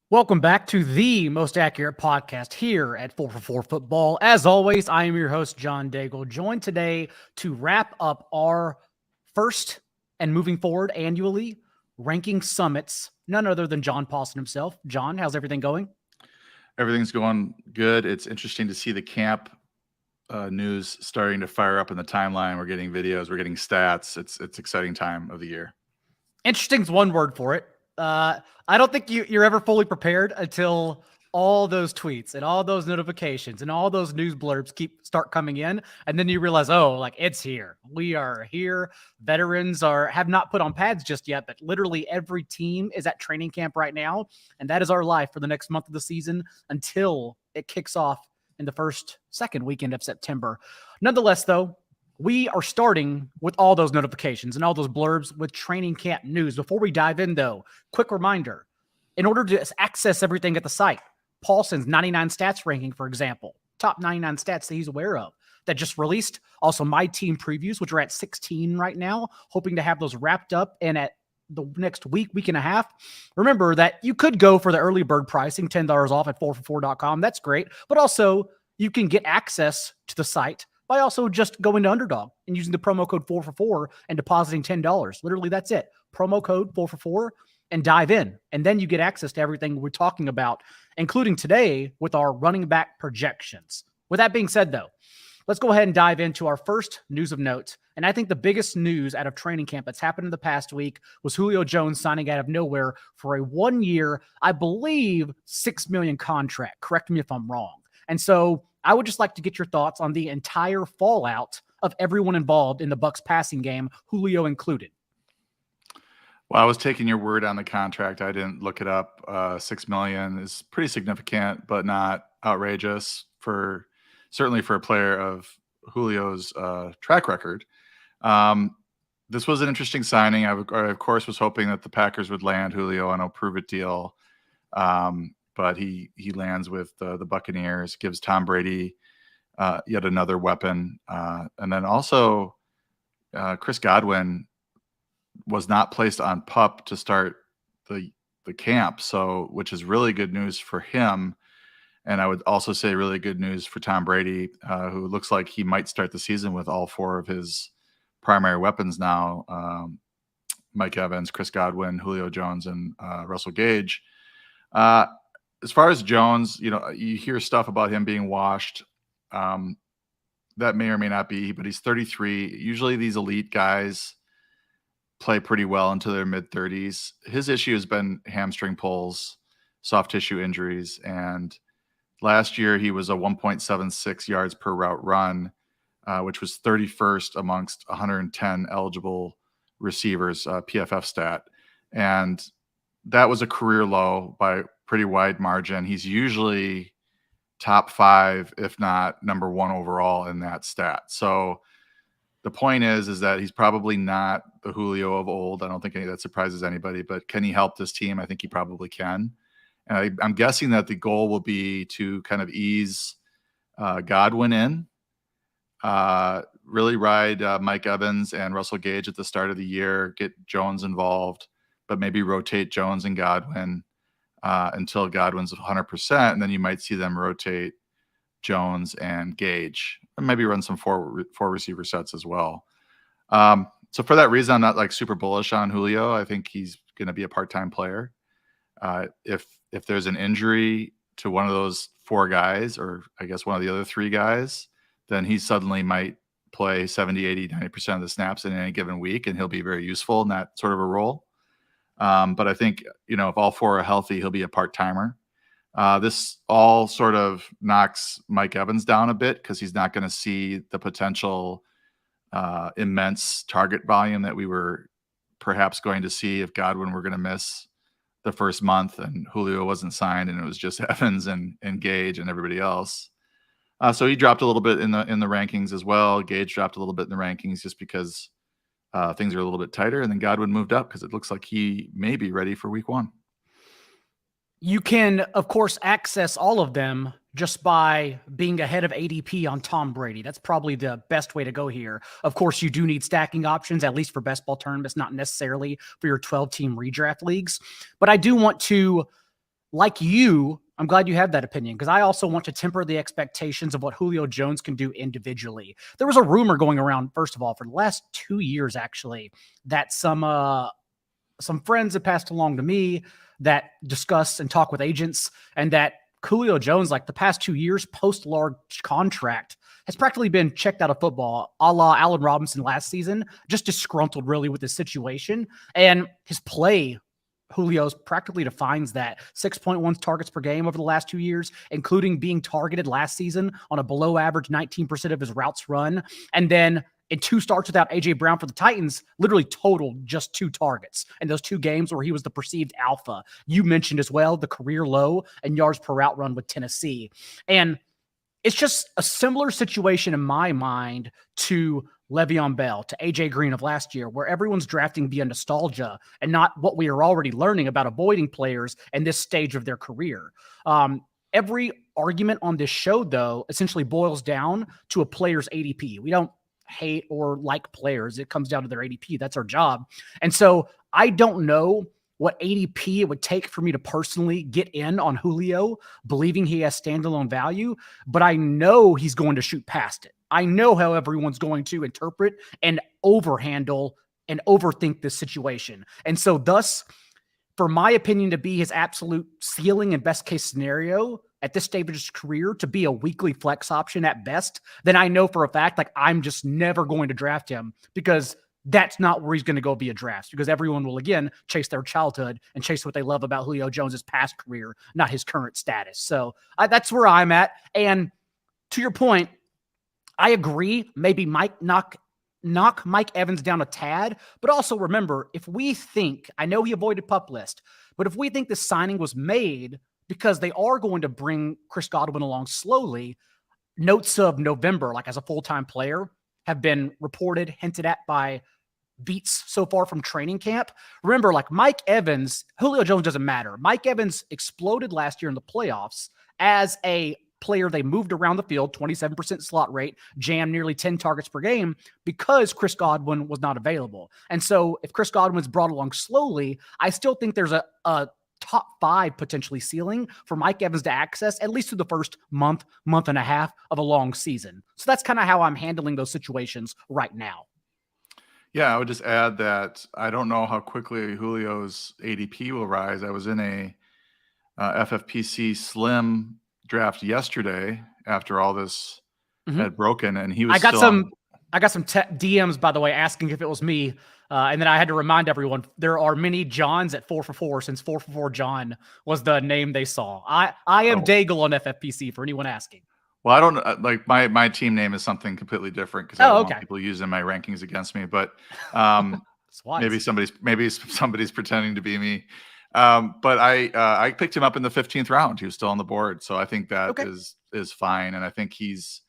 Welcome back to the most accurate podcast here at 4for4 Football. As always, I am your host, John Daigle, joined today to wrap up our first and moving forward annually ranking summits, none other than John Paulsen himself. John, how's everything going? Everything's going good. It's interesting to see the camp news starting to fire up in the timeline. We're getting videos, we're getting stats. It's exciting time of the year. Interesting is one word for it. I don't think you're ever fully prepared until all those tweets and all those notifications and all those news blurbs start coming in, and then you realize, oh, like it's here. We are here. Veterans have not put on pads just yet, but literally every team is at training camp right now, and that is our life for the next month of the season until it kicks off in the second weekend of September. Nonetheless, though, we are starting with all those notifications and all those blurbs with training camp news. Before we dive in, though, quick reminder, in order to access everything at the site, Paulsen's 99 stats ranking, for example, top 99 stats that he's aware of that just released. Also, my team previews, which are at 16 right now, hoping to have those wrapped up and at the next week and a half. Remember that you could go for the early bird pricing, $10 off at 4for4.com. That's great. But also, you can get access to the site by also just going to Underdog and using the promo code 4for4 and depositing $10. Literally, that's it. Promo code 4for4 and dive in. And then you get access to everything we're talking about, including today with our running back projections. With that being said, though, let's go ahead and dive into our first news of note. And I think the biggest news out of training camp that's happened in the past week was Julio Jones signing out of nowhere for a 1-year, I believe, $6 million contract. Correct me if I'm wrong. And so I would just like to get your thoughts on the entire fallout of everyone involved in the Bucs passing game, Julio included. Well, I was taking your word on the contract. I didn't look it up. $6 million is pretty significant, but not outrageous certainly for a player of Julio's track record. This was an interesting signing. I of course, was hoping that the Packers would land Julio on a prove-it deal. But he lands with the Buccaneers, gives Tom Brady yet another weapon. And then also Chris Godwin was not placed on PUP to start the camp, which is really good news for him. And I would also say really good news for Tom Brady, who looks like he might start the season with all four of his primary weapons now, Mike Evans, Chris Godwin, Julio Jones, and Russell Gage. As far as Jones, you hear stuff about him being washed. That may or may not be, but he's 33. Usually these elite guys play pretty well into their mid-30s. His issue has been hamstring pulls, soft tissue injuries, and last year he was a 1.76 yards per route run, which was 31st amongst 110 eligible receivers, PFF stat. And that was a career low by pretty wide margin. He's usually top 5, if not number 1 overall in that stat. So the point is that he's probably not the Julio of old. I don't think that surprises anybody, but can he help this team? I think he probably can. And I'm guessing that the goal will be to kind of ease Godwin in, really ride Mike Evans and Russell Gage at the start of the year, get Jones involved, but maybe rotate Jones and Godwin until Godwin's 100%, and then you might see them rotate Jones and Gage, and maybe run some four receiver sets as well. So for that reason, I'm not like super bullish on Julio. I think he's going to be a part-time player. If there's an injury to one of those 4 guys, or I guess one of the other 3 guys, then he suddenly might play 70, 80, 90% of the snaps in any given week, and he'll be very useful in that sort of a role. But I think, if all 4 are healthy, he'll be a part-timer. This all sort of knocks Mike Evans down a bit because he's not going to see the potential immense target volume that we were perhaps going to see if Godwin were going to miss the first month and Julio wasn't signed and it was just Evans and Gage and everybody else. So he dropped a little bit in the rankings as well. Gage dropped a little bit in the rankings just because things are a little bit tighter, and then Godwin moved up because it looks like he may be ready for week 1. You can, of course, access all of them just by being ahead of ADP on Tom Brady. That's probably the best way to go here. Of course, you do need stacking options, at least for best ball tournaments, not necessarily for your 12-team redraft leagues. But I do want to like you, I'm glad you have that opinion because I also want to temper the expectations of what Julio Jones can do individually. There was a rumor going around, first of all, for the last 2 years, actually, that some friends have passed along to me that discuss and talk with agents, and that Julio Jones, like the past 2 years, post large contract, has practically been checked out of football, a la Allen Robinson last season, just disgruntled really with his situation. And his play, Julio's practically defines that 6.1 targets per game over the last 2 years, including being targeted last season on a below average 19% of his routes run. And then in 2 starts without A.J. Brown for the Titans, literally totaled just 2 targets in those 2 games where he was the perceived alpha. You mentioned as well the career low in yards per route run with Tennessee. And it's just a similar situation in my mind to Le'Veon Bell, to A.J. Green of last year, where everyone's drafting via nostalgia and not what we are already learning about avoiding players in this stage of their career. Every argument on this show, though, essentially boils down to a player's ADP. We don't hate or like players. It comes down to their ADP. That's our job. And so I don't know what ADP it would take for me to personally get in on Julio, believing he has standalone value, but I know he's going to shoot past it. I know how everyone's going to interpret and overhandle and overthink this situation. And so thus, for my opinion to be his absolute ceiling and best case scenario at this stage of his career to be a weekly flex option at best, then I know for a fact, like, I'm just never going to draft him because that's not where he's going to go via drafts, because everyone will, again, chase their childhood and chase what they love about Julio Jones's past career, not his current status. So that's where I'm at. And to your point, I agree. Maybe knock Mike Evans down a tad, but also remember, if we think, I know he avoided PUP list, but if we think this signing was made because they are going to bring Chris Godwin along slowly, notes of November, like as a full-time player, have been reported, hinted at by beats so far from training camp. Remember, like Mike Evans, Julio Jones doesn't matter. Mike Evans exploded last year in the playoffs as a player. They moved around the field, 27% slot rate, jammed nearly 10 targets per game because Chris Godwin was not available. And so if Chris Godwin's brought along slowly, I still think there's a top 5 potentially ceiling for Mike Evans to access at least through the first month and a half of a long season. So that's kind of how I'm handling those situations right now. Yeah, I would just add that I don't know how quickly Julio's ADP will rise. I was in a FFPC Slim draft yesterday after all this had broken, and he was. I got some DMs, by the way, asking if it was me, and then I had to remind everyone there are many Johns at 4 for 4 since 4 for 4 John was the name they saw. I am Daigle on FFPC for anyone asking. Well, I don't like my team name is something completely different because I don't want people using my rankings against me. But maybe somebody's pretending to be me. But I picked him up in the 15th round. He was still on the board, so I think that is fine. And I think he's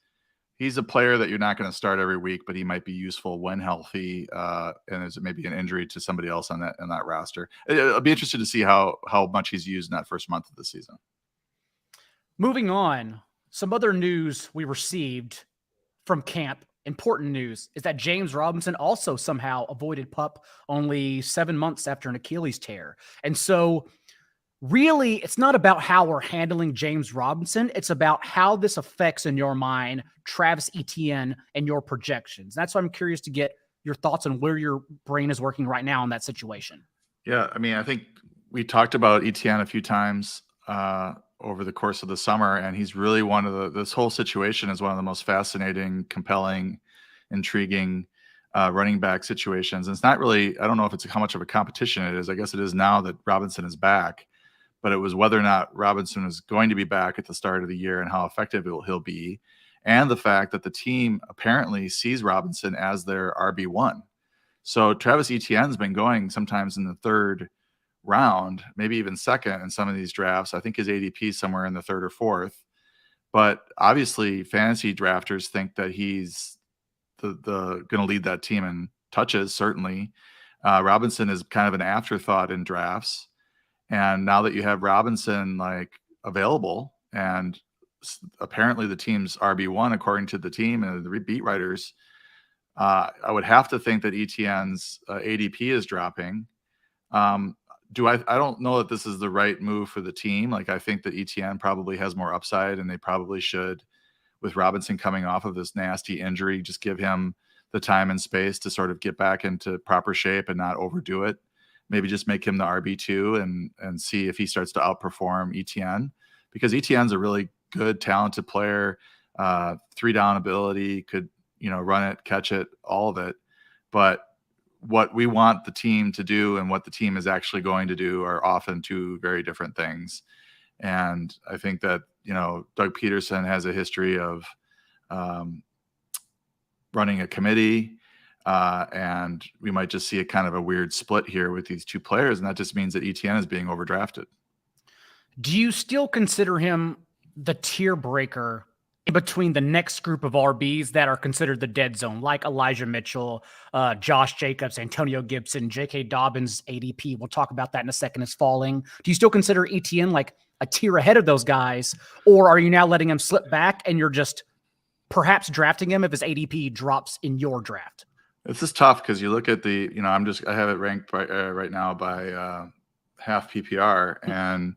a player that you're not going to start every week, but he might be useful when healthy. And there's maybe an injury to somebody else on that roster. I'll be interested to see how much he's used in that first month of the season. Moving on. Some other news we received from camp, important news, is that James Robinson also somehow avoided PUP only 7 months after an Achilles tear. And so really, it's not about how we're handling James Robinson. It's about how this affects, in your mind, Travis Etienne and your projections. That's why I'm curious to get your thoughts on where your brain is working right now in that situation. Yeah, I mean, I think we talked about Etienne a few times over the course of the summer, and he's really this whole situation is one of the most fascinating, compelling, intriguing running back situations. And it's not really, I don't know if it's how much of a competition it is. I guess it is now that Robinson is back, but it was whether or not Robinson is going to be back at the start of the year and how effective he'll be. And the fact that the team apparently sees Robinson as their RB1. So Travis Etienne's been going sometimes in the 3rd round, maybe even 2nd in some of these drafts. I think his ADP is somewhere in the 3rd or 4th. But obviously, fantasy drafters think that he's the going to lead that team in touches. Certainly, Robinson is kind of an afterthought in drafts. And now that you have Robinson available, and apparently the team's RB1 according to the team and the beat writers, I would have to think that Etienne's ADP is dropping. I don't know that this is the right move for the team. Like, I think that ETN probably has more upside, and they probably should, with Robinson coming off of this nasty injury, just give him the time and space to sort of get back into proper shape and not overdo it. Maybe just make him the RB2 and see if he starts to outperform ETN, because ETN's a really good, talented player, 3-down ability, could, run it, catch it, all of it. But what we want the team to do and what the team is actually going to do are often two very different things. And I think that, Doug Peterson has a history of running a committee, and we might just see a kind of a weird split here with these two players. And that just means that ETN is being overdrafted. Do you still consider him the tier breaker in between the next group of RBs that are considered the dead zone, like Elijah Mitchell, Josh Jacobs, Antonio Gibson, J.K. Dobbins, ADP? We'll talk about that in a second, is falling. Do you still consider ETN like a tier ahead of those guys, or are you now letting him slip back and you're just perhaps drafting him if his ADP drops in your draft? This is tough because you look at the, I have it ranked by, right now by half PPR, and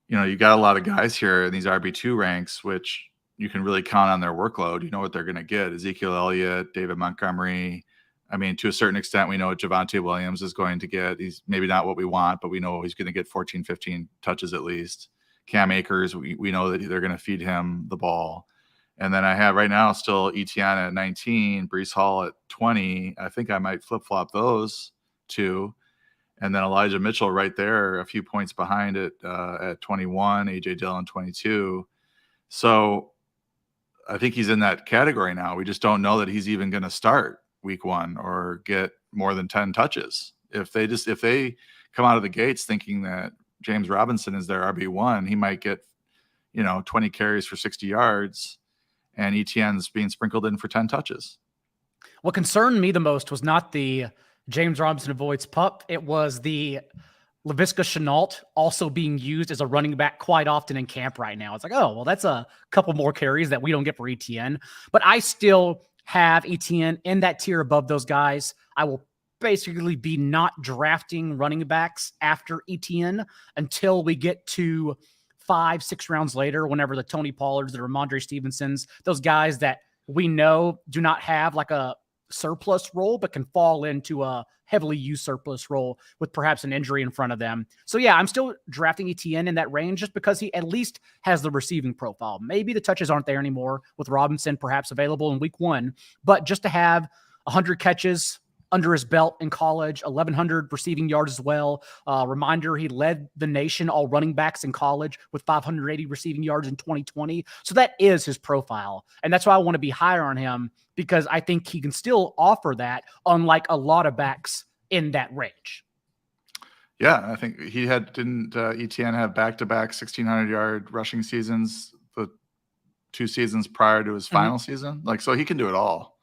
you got a lot of guys here in these RB2 ranks, which you can really count on their workload. You know what they're going to get: Ezekiel Elliott, David Montgomery. I mean, to a certain extent, we know what Javonte Williams is going to get. He's maybe not what we want, but we know he's going to get 14, 15 touches at least. Cam Akers, we know that they're going to feed him the ball. And then I have right now still ETN at 19, Breece Hall at 20. I think I might flip-flop those two. And then Elijah Mitchell right there, a few points behind it at 21, A.J. Dillon 22. So I think he's in that category now. We just don't know that he's even going to start week 1 or get more than 10 touches. If they come out of the gates thinking that James Robinson is their RB1, he might get, 20 carries for 60 yards, and ETN's being sprinkled in for 10 touches. What concerned me the most was not the James Robinson avoids pup. It was the Laviska Shenault also being used as a running back quite often in camp right now. It's like, oh, well, that's a couple more carries that we don't get for ETN. But I still have ETN in that tier above those guys. I will basically be not drafting running backs after ETN until we get to 5-6 rounds later, whenever the Tony Pollards, the Ramondre Stevensons, those guys that we know do not have like a surplus role, but can fall into a heavily used surplus role with perhaps an injury in front of them. So yeah, I'm still drafting ETN in that range just because he at least has the receiving profile. Maybe the touches aren't there anymore with Robinson perhaps available in week 1, but just to have 100 catches under his belt in college, 1,100 receiving yards as well. Reminder, he led the nation, all running backs in college, with 580 receiving yards in 2020. So that is his profile. And that's why I want to be higher on him, because I think he can still offer that, unlike a lot of backs in that range. Yeah, I think didn't ETN have back-to-back 1,600-yard rushing seasons the 2 seasons prior to his final season? Like, so he can do it all.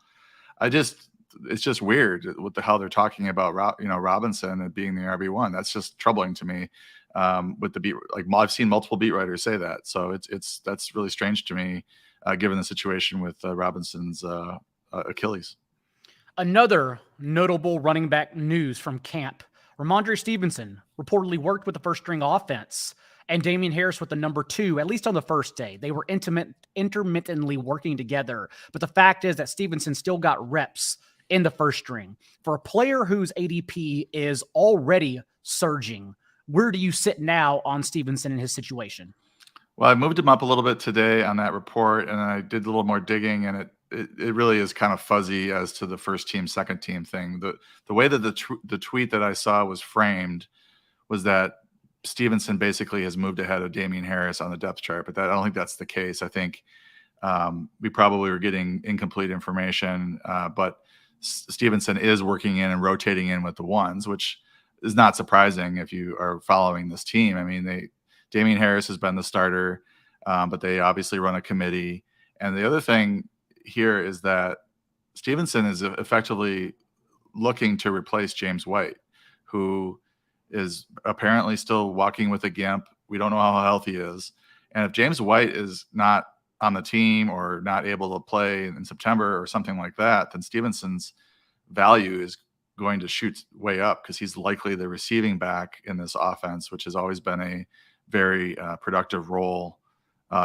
It's just weird with how they're talking about, Robinson and being the RB1. That's just troubling to me. With the beat, like, I've seen multiple beat writers say that. So that's really strange to me, given the situation with Robinson's Achilles. Another notable running back news from camp: Ramondre Stevenson reportedly worked with the first string offense and Damian Harris with the number 2, at least on the first day. They were intermittently working together. But the fact is that Stevenson still got reps in the first string. For a player whose ADP is already surging, where do you sit now on Stevenson in his situation? Well, I moved him up a little bit today on that report, and I did a little more digging, and it really is kind of fuzzy as to the first team, second team thing. The way that the tweet that I saw was framed was that Stevenson basically has moved ahead of Damian Harris on the depth chart, but I don't think that's the case. I think we probably were getting incomplete information, but Stevenson is working in and rotating in with the ones, which is not surprising if you are following this team. I mean, Damian Harris has been the starter, but they obviously run a committee. And the other thing here is that Stevenson is effectively looking to replace James White, who is apparently still walking with a gimp. We don't know how healthy he is. And if James White is not on the team or not able to play in September or something like that, then Stevenson's value is going to shoot way up because he's likely the receiving back in this offense, which has always been a very productive role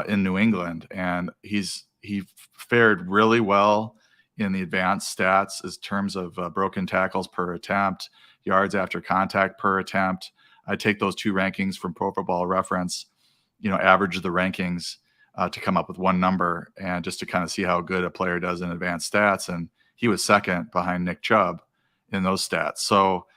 in New England. And he fared really well in the advanced stats in terms of broken tackles per attempt, yards after contact per attempt. I take those two rankings from Pro Football Reference, average the rankings to come up with one number, and just to kind of see how good a player does in advanced stats. And he was second behind Nick Chubb in those stats. So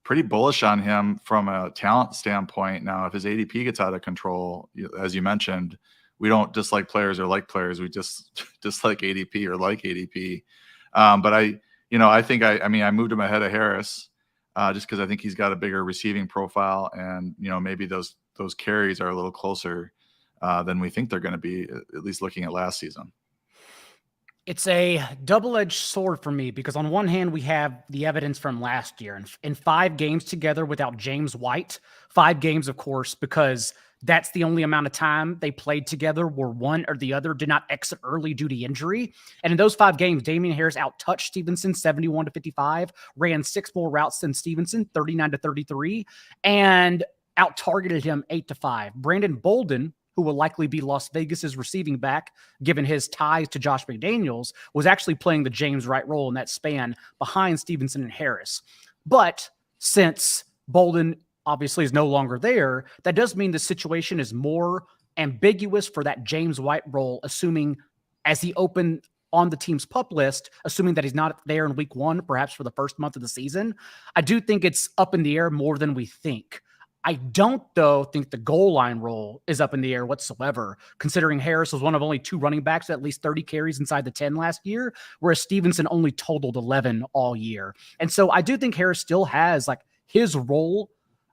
pretty bullish on him from a talent standpoint. Now, if his ADP gets out of control, as you mentioned, we don't dislike players or like players. We just dislike ADP or like ADP. But I think I moved him ahead of Harris just because I think he's got a bigger receiving profile, and maybe those carries are a little closer than we think they're going to be, at least looking at last season. It's a double-edged sword for me because on one hand, we have the evidence from last year. In 5 games together without James White, 5 games, of course, because that's the only amount of time they played together where one or the other did not exit early due to injury. And in those 5 games, Damian Harris out-touched Stevenson 71-55, ran 6 more routes than Stevenson, 39-33, and out-targeted him 8-5. Brandon Bolden, who will likely be Las Vegas's receiving back, given his ties to Josh McDaniels, was actually playing the James Wright role in that span behind Stevenson and Harris. But since Bolden obviously is no longer there, that does mean the situation is more ambiguous for that James White role, assuming as he opened on the team's pup list, assuming that he's not there in week 1, perhaps for the first month of the season. I do think it's up in the air more than we think. I don't, though, think the goal line role is up in the air whatsoever, considering Harris was one of only 2 running backs with at least 30 carries inside the 10 last year, whereas Stevenson only totaled 11 all year. And so I do think Harris still has his role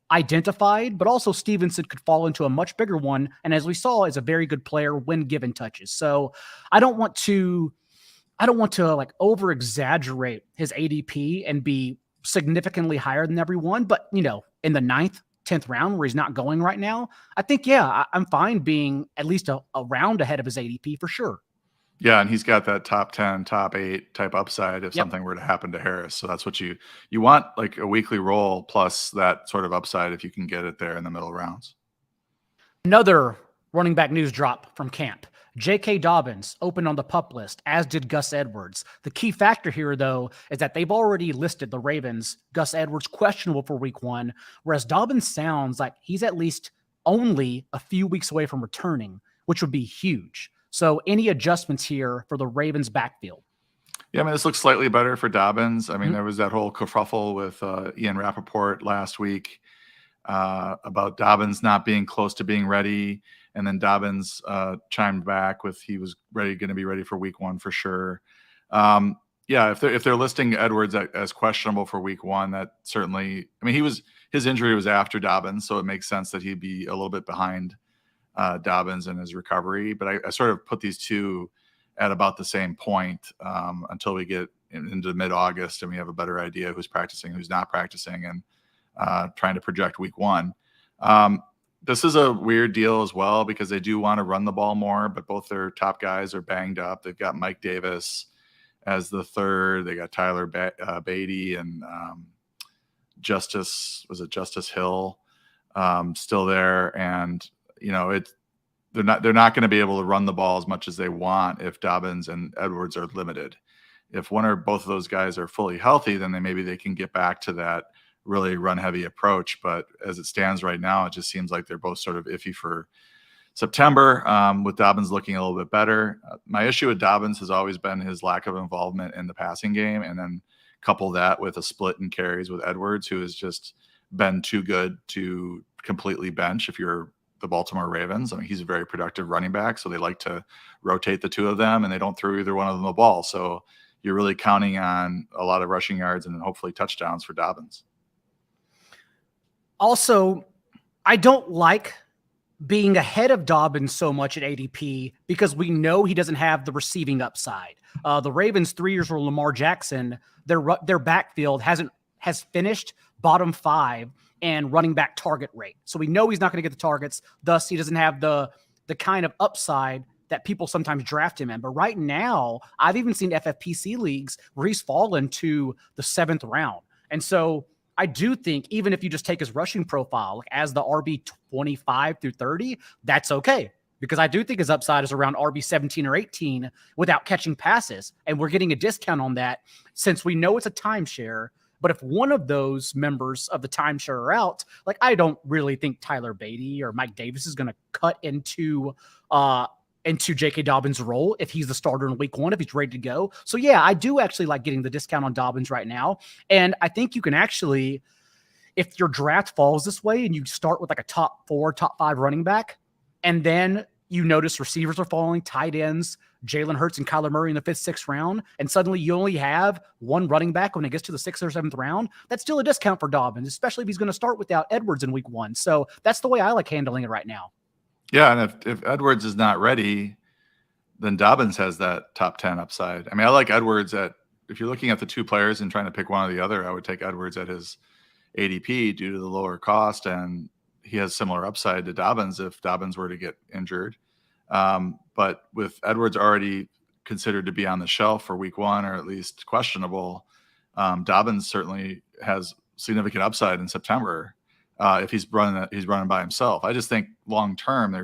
identified, but also Stevenson could fall into a much bigger one. And as we saw, is a very good player when given touches. So I don't want to over exaggerate his ADP and be significantly higher than everyone, but in the 9th, 10th round where he's not going right now, I think, I'm fine being at least a round ahead of his ADP for sure. Yeah, and he's got that top 10, top 8 type upside if something were to happen to Harris. So that's what you want, like a weekly roll plus that sort of upside if you can get it there in the middle rounds. Another running back news drop from camp. J.K. Dobbins opened on the PUP list, as did Gus Edwards. The key factor here, though, is that they've already listed the Ravens, Gus Edwards questionable for week 1, whereas Dobbins sounds like he's at least only a few weeks away from returning, which would be huge. So any adjustments here for the Ravens backfield? Yeah, this looks slightly better for Dobbins. There was that whole kerfuffle with Ian Rappaport last week about Dobbins not being close to being ready. And then Dobbins chimed back with he was going to be ready for week 1 for sure. If they're listing Edwards as questionable for week 1, that certainly, his injury was after Dobbins, so it makes sense that he'd be a little bit behind Dobbins in his recovery. But I sort of put these two at about the same point until we get into mid-August and we have a better idea who's practicing, who's not practicing, and trying to project week 1. This is a weird deal as well because they do want to run the ball more, but both their top guys are banged up. They've got Mike Davis as the 3rd. They got Tyler Beatty and Justice Hill still there. And, they're not going to be able to run the ball as much as they want if Dobbins and Edwards are limited. If one or both of those guys are fully healthy, then maybe they can get back to that really run heavy approach. But as it stands right now, it just seems like they're both sort of iffy for September, with Dobbins looking a little bit better. My issue with Dobbins has always been his lack of involvement in the passing game. And then couple that with a split in carries with Edwards, who has just been too good to completely bench if you're the Baltimore Ravens. He's a very productive running back, so they like to rotate the two of them, and they don't throw either one of them the ball. So you're really counting on a lot of rushing yards and hopefully touchdowns for Dobbins. Also, I don't like being ahead of Dobbins so much at ADP because we know he doesn't have the receiving upside. The Ravens 3 years with Lamar Jackson, their backfield has finished bottom 5 and running back target rate. So we know he's not going to get the targets. Thus, he doesn't have the kind of upside that people sometimes draft him in. But right now, I've even seen FFPC leagues where he's fallen to the 7th round. And so I do think even if you just take his rushing profile like as the RB 25 through 30, that's okay. Because I do think his upside is around RB 17 or 18 without catching passes. And we're getting a discount on that since we know it's a timeshare. But if one of those members of the timeshare are out, like I don't really think Tyler Beatty or Mike Davis is going to cut into J.K. Dobbins' role if he's the starter in week 1, if he's ready to go. So yeah, I do actually like getting the discount on Dobbins right now. And I think you can actually, if your draft falls this way and you start with like a top 4, top 5 running back, and then you notice receivers are falling, tight ends, Jalen Hurts and Kyler Murray in the 5th, 6th round, and suddenly you only have one running back when it gets to the 6th or 7th round, that's still a discount for Dobbins, especially if he's going to start without Edwards in week 1. So that's the way I like handling it right now. Yeah, and if Edwards is not ready, then Dobbins has that top 10 upside. I mean, I like Edwards if you're looking at the two players and trying to pick one or the other, I would take Edwards at his ADP due to the lower cost, and he has similar upside to Dobbins if Dobbins were to get injured. But with Edwards already considered to be on the shelf for week 1, or at least questionable, Dobbins certainly has significant upside in September. If he's running by himself. I just think long term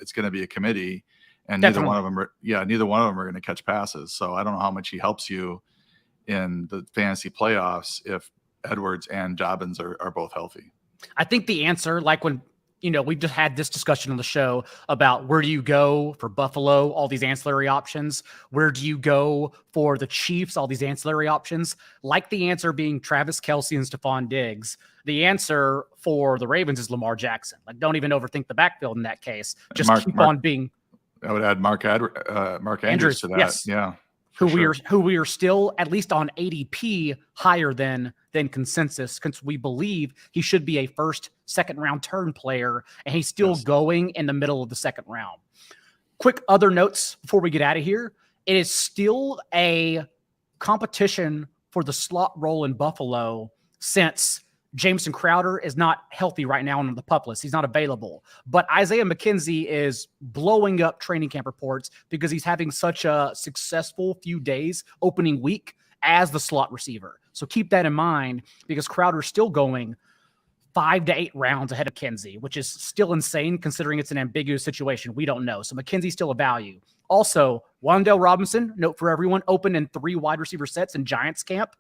it's gonna be a committee, and neither one of them are going to catch passes. So I don't know how much he helps you in the fantasy playoffs if Edwards and Dobbins are both healthy. I think the answer, like when we've just had this discussion on the show about where do you go for Buffalo, all these ancillary options. Where do you go for the Chiefs, all these ancillary options? Like the answer being Travis Kelce and Stephon Diggs, the answer for the Ravens is Lamar Jackson. Like, don't even overthink the backfield in that case. Just keep on being. I would add Mark Andrews to that. Yes. Yeah. Who we are still at least on ADP higher than consensus, because we believe he should be a 1st, 2nd round turn player, and he's still going in the middle of the 2nd round. Quick other notes before we get out of here. It is still a competition for the slot role in Buffalo since Jameson Crowder is not healthy right now on the PUP list. He's not available. But Isaiah McKenzie is blowing up training camp reports because he's having such a successful few days opening week as the slot receiver. So keep that in mind, because Crowder's still going 5 to 8 rounds ahead of Kenzie, which is still insane considering it's an ambiguous situation. We don't know. So McKenzie's still a value. Also, Wan'Dale Robinson, note for everyone, opened in 3 wide receiver sets in Giants camp.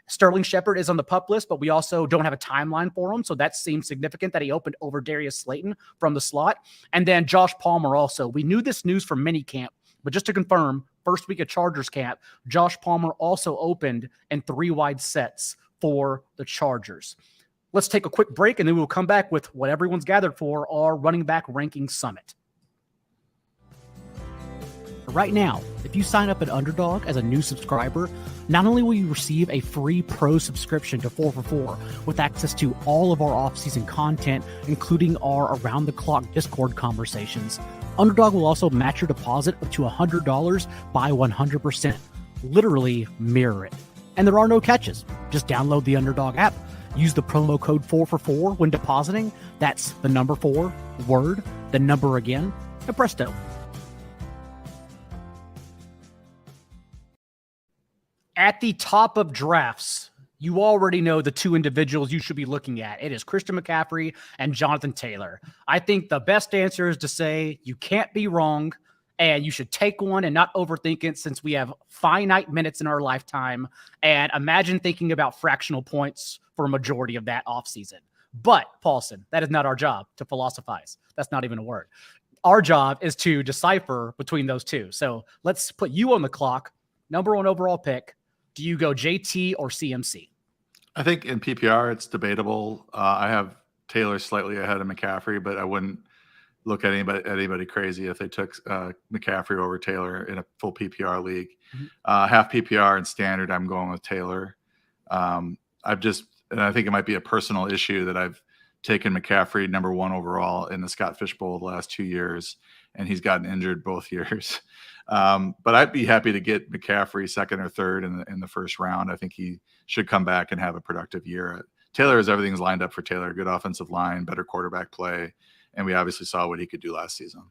Sterling Shepard is on the PUP list, but we also don't have a timeline for him. So that seems significant that he opened over Darius Slayton from the slot. And then Josh Palmer also. We knew this news from minicamp, but just to confirm, first week of Chargers camp, Josh Palmer also opened in 3 wide sets for the Chargers. Let's take a quick break, and then we'll come back with what everyone's gathered for our running back ranking summit. Right now, if you sign up at Underdog as a new subscriber, not only will you receive a free pro subscription to 4for4 with access to all of our off-season content, including our around-the-clock Discord conversations, Underdog will also match your deposit up to $100 by 100%. Literally mirror it. And there are no catches. Just download the Underdog app, use the promo code 4for4 when depositing. That's the number 4, word, the number again, and presto. At the top of drafts, you already know the 2 individuals you should be looking at. It is Christian McCaffrey and Jonathan Taylor. I think the best answer is to say you can't be wrong, and you should take one and not overthink it, since we have finite minutes in our lifetime. And imagine thinking about fractional points for a majority of that offseason. But, Paulsen, that is not our job to philosophize. That's not even a word. Our job is to decipher between those 2. So let's put you on the clock. Number 1 overall pick. Do you go JT or CMC? I think in PPR, it's debatable. I have Taylor slightly ahead of McCaffrey, but I wouldn't look at anybody crazy if they took McCaffrey over Taylor in a full PPR league. Mm-hmm. Half PPR and standard, I'm going with Taylor. And I think it might be a personal issue that I've taken McCaffrey number 1 overall in the Scott Fish Bowl the last 2 years, and he's gotten injured both years. But I'd be happy to get McCaffrey 2nd or 3rd in the 1st round. I think he should come back and have a productive year. Taylor is everything's lined up for Taylor. Good offensive line, better quarterback play, and we obviously saw what he could do last season.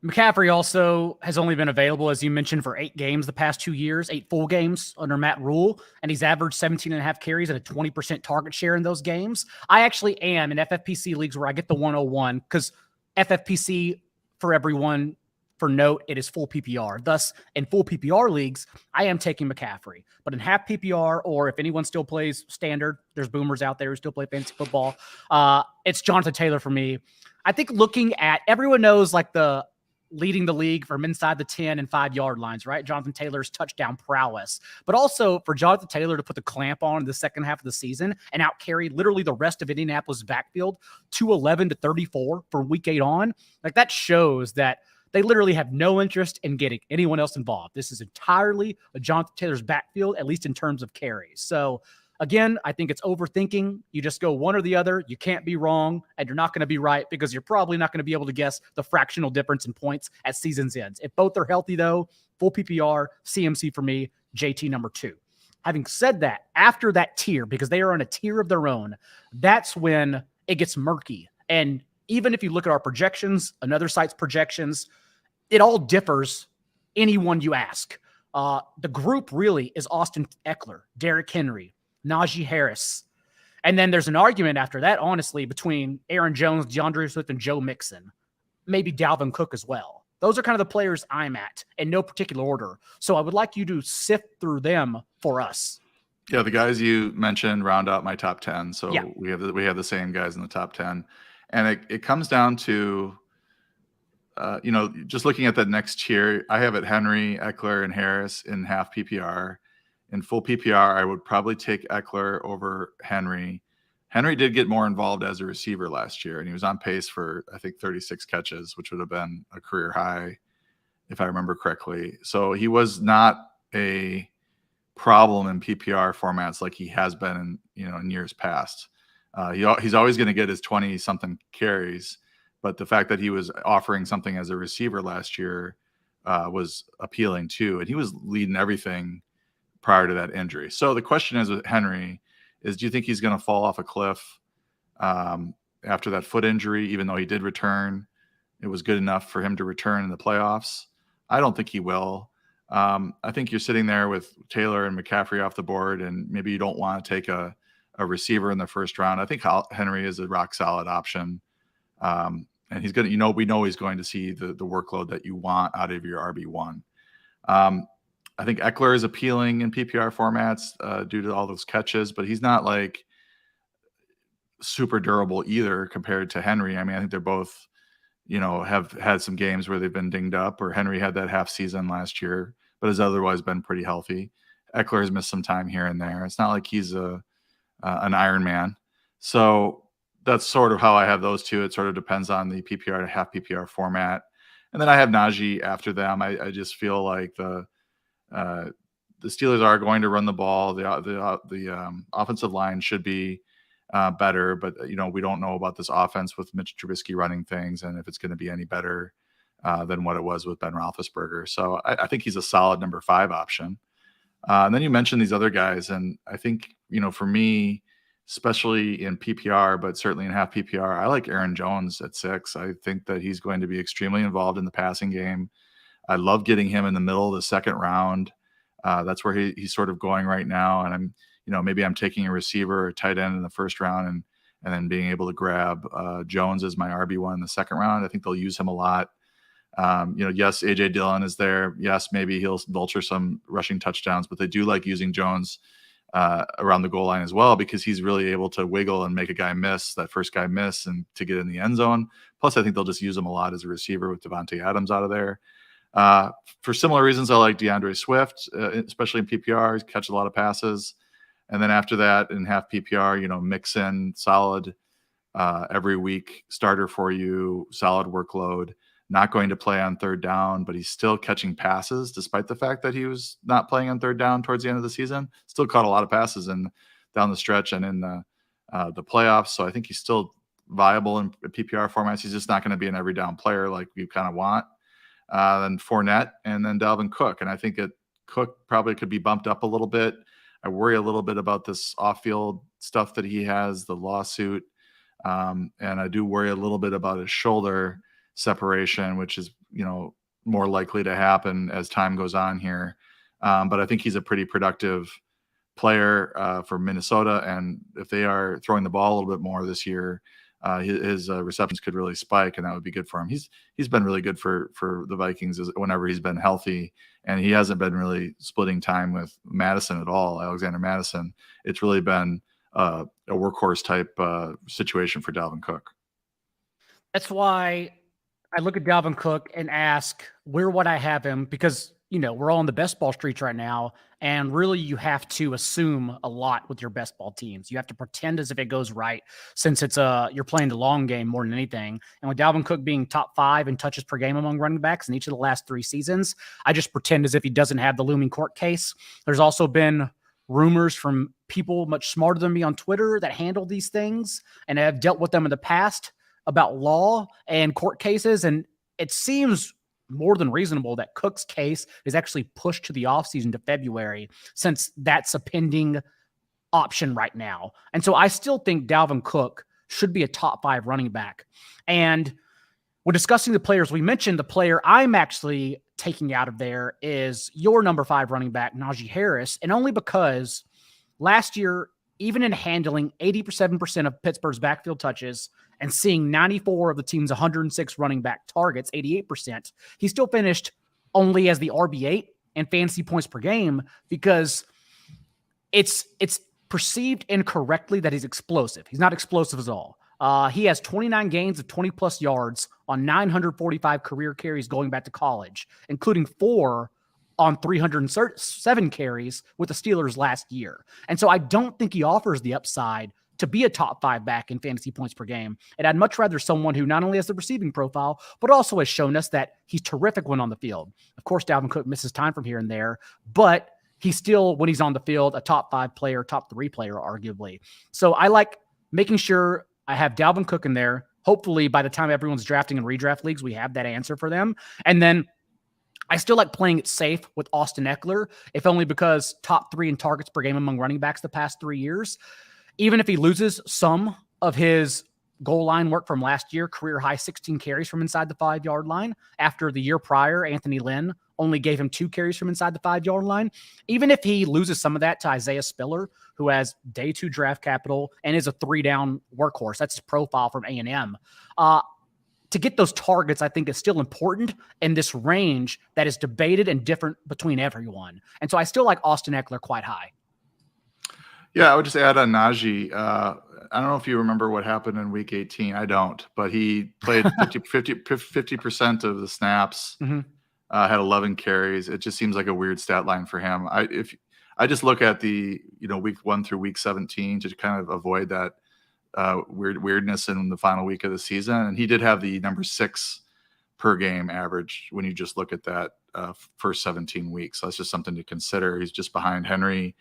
McCaffrey also has only been available, as you mentioned, for 8 games the past 2 years, 8 full games under Matt Rule, and he's averaged 17 and a half carries and a 20% target share in those games. I actually am in FFPC leagues where I get the 101 because FFPC, for everyone, for note, it is full PPR. Thus, in full PPR leagues, I am taking McCaffrey. But in half PPR, or if anyone still plays standard, there's boomers out there who still play fantasy football, it's Jonathan Taylor for me. I think looking at, everyone knows like the leading the league from inside the 10 and 5-yard lines, right? Jonathan Taylor's touchdown prowess. But also for Jonathan Taylor to put the clamp on in the second half of the season and out carry literally the rest of Indianapolis' backfield 211 to 34 from week 8 on, like that shows that they literally have no interest in getting anyone else involved. This is entirely a Jonathan Taylor's backfield, at least in terms of carries. So again, I think it's overthinking. You just go one or the other. You can't be wrong, and you're not going to be right because you're probably not going to be able to guess the fractional difference in points at season's ends. If both are healthy, though, full PPR, CMC for me, JT number 2. Having said that, after that tier, because they are on a tier of their own, that's when it gets murky. And even if you look at our projections, another site's projections, it all differs anyone you ask. The group really is Austin Eckler, Derrick Henry, Najee Harris. And then there's an argument after that, honestly, between Aaron Jones, DeAndre Swift, and Joe Mixon. Maybe Dalvin Cook as well. Those are kind of the players I'm at in no particular order. So I would like you to sift through them for us. Yeah, the guys you mentioned round out my top 10. So Yeah. we have the same guys in the top 10. And it comes down to, just looking at the next tier, I have it Henry, Eckler, and Harris in half PPR. In full PPR, I would probably take Eckler over Henry. Henry did get more involved as a receiver last year, and he was on pace for, I think, 36 catches, which would have been a career high, if I remember correctly. So he was not a problem in PPR formats like he has been in years past. He's always going to get his 20-something carries, but the fact that he was offering something as a receiver last year was appealing too, and he was leading everything prior to that injury. So the question is with Henry is, do you think he's going to fall off a cliff after that foot injury, even though he did return? It was good enough for him to return in the playoffs. I don't think he will. I think you're sitting there with Taylor and McCaffrey off the board, and maybe you don't want to take a receiver in the first round. I think Henry is a rock solid option. And he's going to, we know he's going to see the workload that you want out of your RB1. I think Eckler is appealing in PPR formats due to all those catches, but he's not like super durable either compared to Henry. I mean, I think they're both, have had some games where they've been dinged up, or Henry had that half season last year, but has otherwise been pretty healthy. Eckler has missed some time here and there. It's not like he's an Iron Man. So that's sort of how I have those two. It sort of depends on the PPR to half PPR format. And then I have Najee after them. I just feel like the Steelers are going to run the ball. The offensive line should be better, but we don't know about this offense with Mitch Trubisky running things, and if it's going to be any better than what it was with Ben Roethlisberger. So I think he's a solid number 5 option. And then you mentioned these other guys, and I think for me, especially in PPR, but certainly in half PPR, I like Aaron Jones at 6. I think that he's going to be extremely involved in the passing game. I love getting him in the middle of the second round. That's where he's sort of going right now. And I'm, maybe I'm taking a receiver or tight end in the first round and then being able to grab Jones as my RB1 in the second round. I think they'll use him a lot. Yes, AJ Dillon is there. Yes, maybe he'll vulture some rushing touchdowns, but they do like using Jones around the goal line as well, because he's really able to wiggle and make a guy miss, that first guy miss, and to get in the end zone. Plus, I think they'll just use him a lot as a receiver with Devontae Adams out of there. For similar reasons, I like DeAndre Swift, especially in PPR. He catches a lot of passes. And then after that, in half PPR, mix in solid every week starter for you, solid workload, not going to play on third down, but he's still catching passes despite the fact that he was not playing on third down towards the end of the season. Still caught a lot of passes down the stretch and in the playoffs. So I think he's still viable in PPR formats. He's just not going to be an every down player like we kind of want. Then Fournette, and then Dalvin Cook. And I think that Cook probably could be bumped up a little bit. I worry a little bit about this off-field stuff that he has, the lawsuit. And I do worry a little bit about his shoulder. separation, which is, more likely to happen as time goes on here. But I think he's a pretty productive player for Minnesota, and if they are throwing the ball a little bit more this year, his receptions could really spike, and that would be good for him. He's been really good for the Vikings whenever he's been healthy, and he hasn't been really splitting time with Madison at all, Alexander Madison. It's really been a workhorse type situation for Dalvin Cook. That's why I look at Dalvin Cook and ask, where would I have him? Because, we're all in the best ball streets right now. And really, you have to assume a lot with your best ball teams. You have to pretend as if it goes right, since you're playing the long game more than anything. And with Dalvin Cook being top 5 in touches per game among running backs in each of the last 3 seasons, I just pretend as if he doesn't have the looming court case. There's also been rumors from people much smarter than me on Twitter that handle these things and have dealt with them in the past about law and court cases. And it seems more than reasonable that Cook's case is actually pushed to the offseason to February, since that's a pending option right now. And so I still think Dalvin Cook should be a top 5 running back. And we're discussing the players. We mentioned the player I'm actually taking out of there is your number 5 running back, Najee Harris. And only because last year, even in handling 87% of Pittsburgh's backfield touches and seeing 94 of the team's 106 running back targets, 88%, he still finished only as the RB8 in fantasy points per game, because it's perceived incorrectly that he's explosive. He's not explosive at all. He has 29 gains of 20-plus yards on 945 career carries going back to college, including 4 on 307 carries with the Steelers last year. And so I don't think he offers the upside to be a top 5 back in fantasy points per game. And I'd much rather someone who not only has the receiving profile, but also has shown us that he's terrific when on the field. Of course, Dalvin Cook misses time from here and there, but he's still, when he's on the field, a top 5 player, top 3 player, arguably. So I like making sure I have Dalvin Cook in there. Hopefully by the time everyone's drafting in redraft leagues, we have that answer for them. And then I still like playing it safe with Austin Eckler, if only because top 3 in targets per game among running backs the past 3 years. Even if he loses some of his goal line work from last year, career high 16 carries from inside the 5-yard line, after the year prior, Anthony Lynn only gave him 2 carries from inside the 5-yard line. Even if he loses some of that to Isaiah Spiller, who has day 2 draft capital and is a 3-down workhorse, that's his profile from A&M. To get those targets, I think, is still important in this range that is debated and different between everyone. And so I still like Austin Eckler quite high. Yeah, I would just add on Najee. I don't know if you remember what happened in week 18. I don't, but he played 50% of the snaps, had 11 carries. It just seems like a weird stat line for him. I just look at the, week 1 through week 17 to kind of avoid that weirdness in the final week of the season. And he did have the number 6 per game average when you just look at that first 17 weeks. So that's just something to consider. He's just behind Henry,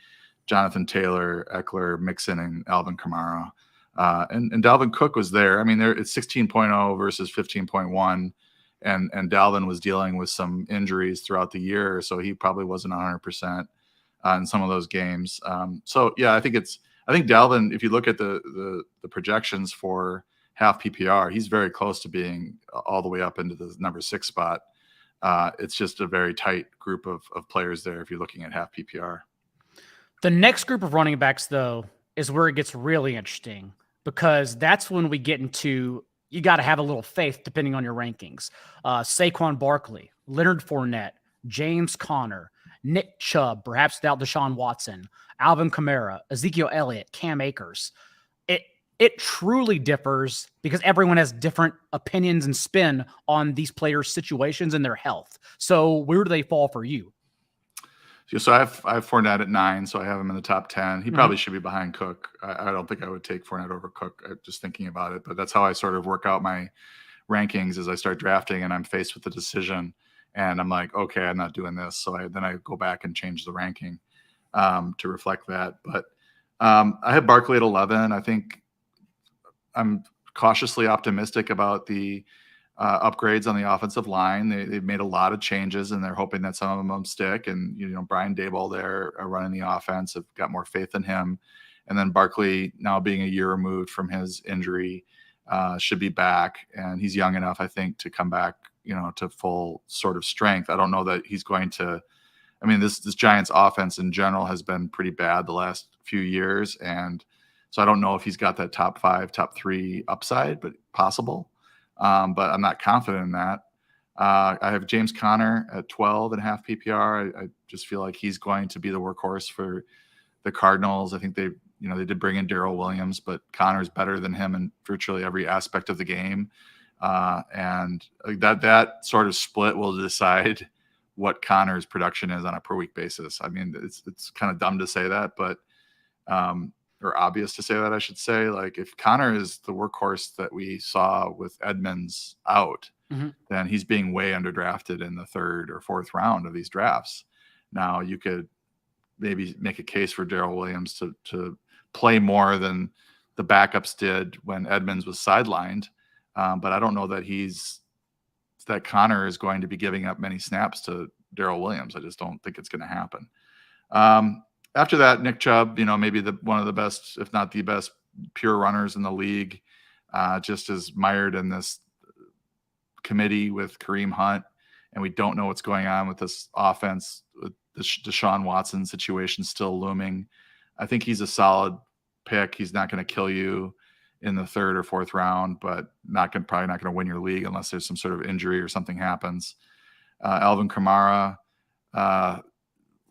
Jonathan Taylor, Eckler, Mixon, and Alvin Kamara. And Dalvin Cook was there. I mean, it's 16.0 versus 15.1. And Dalvin was dealing with some injuries throughout the year, so he probably wasn't 100% in some of those games. So yeah, I think Dalvin, if you look at the projections for half PPR, he's very close to being all the way up into the number 6 spot. It's just a very tight group of players there if you're looking at half PPR. The next group of running backs, though, is where it gets really interesting, because that's when we get into, you got to have a little faith depending on your rankings. Saquon Barkley, Leonard Fournette, James Conner, Nick Chubb, perhaps without Deshaun Watson, Alvin Kamara, Ezekiel Elliott, Cam Akers. It truly differs because everyone has different opinions and spin on these players' situations and their health. So where do they fall for you? So I have Fournette at 9, so I have him in the top 10. He probably should be behind Cook. I don't think I would take Fournette over Cook, just thinking about it. But that's how I sort of work out my rankings as I start drafting and I'm faced with the decision. And I'm like, okay, I'm not doing this. So then I go back and change the ranking to reflect that. But I have Barkley at 11. I think I'm cautiously optimistic about the upgrades on the offensive line. They've made a lot of changes, and they're hoping that some of them stick. And Brian Daboll there running the offense, have got more faith in him. And then Barkley, now being a year removed from his injury, should be back, and he's young enough, I think, to come back, to full sort of strength. I don't know that he's going to. I mean, this Giants offense in general has been pretty bad the last few years, and so I don't know if he's got that top 5, top 3 upside, but possible. But I'm not confident in that. I have James Conner at 12.5 PPR. I just feel like he's going to be the workhorse for the Cardinals. I think they did bring in Darrell Williams, but Conner's better than him in virtually every aspect of the game. And that sort of split will decide what Conner's production is on a per week basis. I mean, it's kind of dumb to say that, but or obvious to say that, I should say. Like, if Conner is the workhorse that we saw with Edmonds out, then he's being way underdrafted in the 3rd or 4th round of these drafts. Now, you could maybe make a case for Darrell Williams to play more than the backups did when Edmonds was sidelined, but I don't know that Conner is going to be giving up many snaps to Darrell Williams. I just don't think it's going to happen. After that, Nick Chubb, maybe one of the best, if not the best, pure runners in the league, just is mired in this committee with Kareem Hunt, and we don't know what's going on with this offense. The Deshaun Watson situation still looming. I think he's a solid pick. He's not going to kill you in the 3rd or 4th round, but probably not going to win your league unless there's some sort of injury or something happens. Alvin Kamara,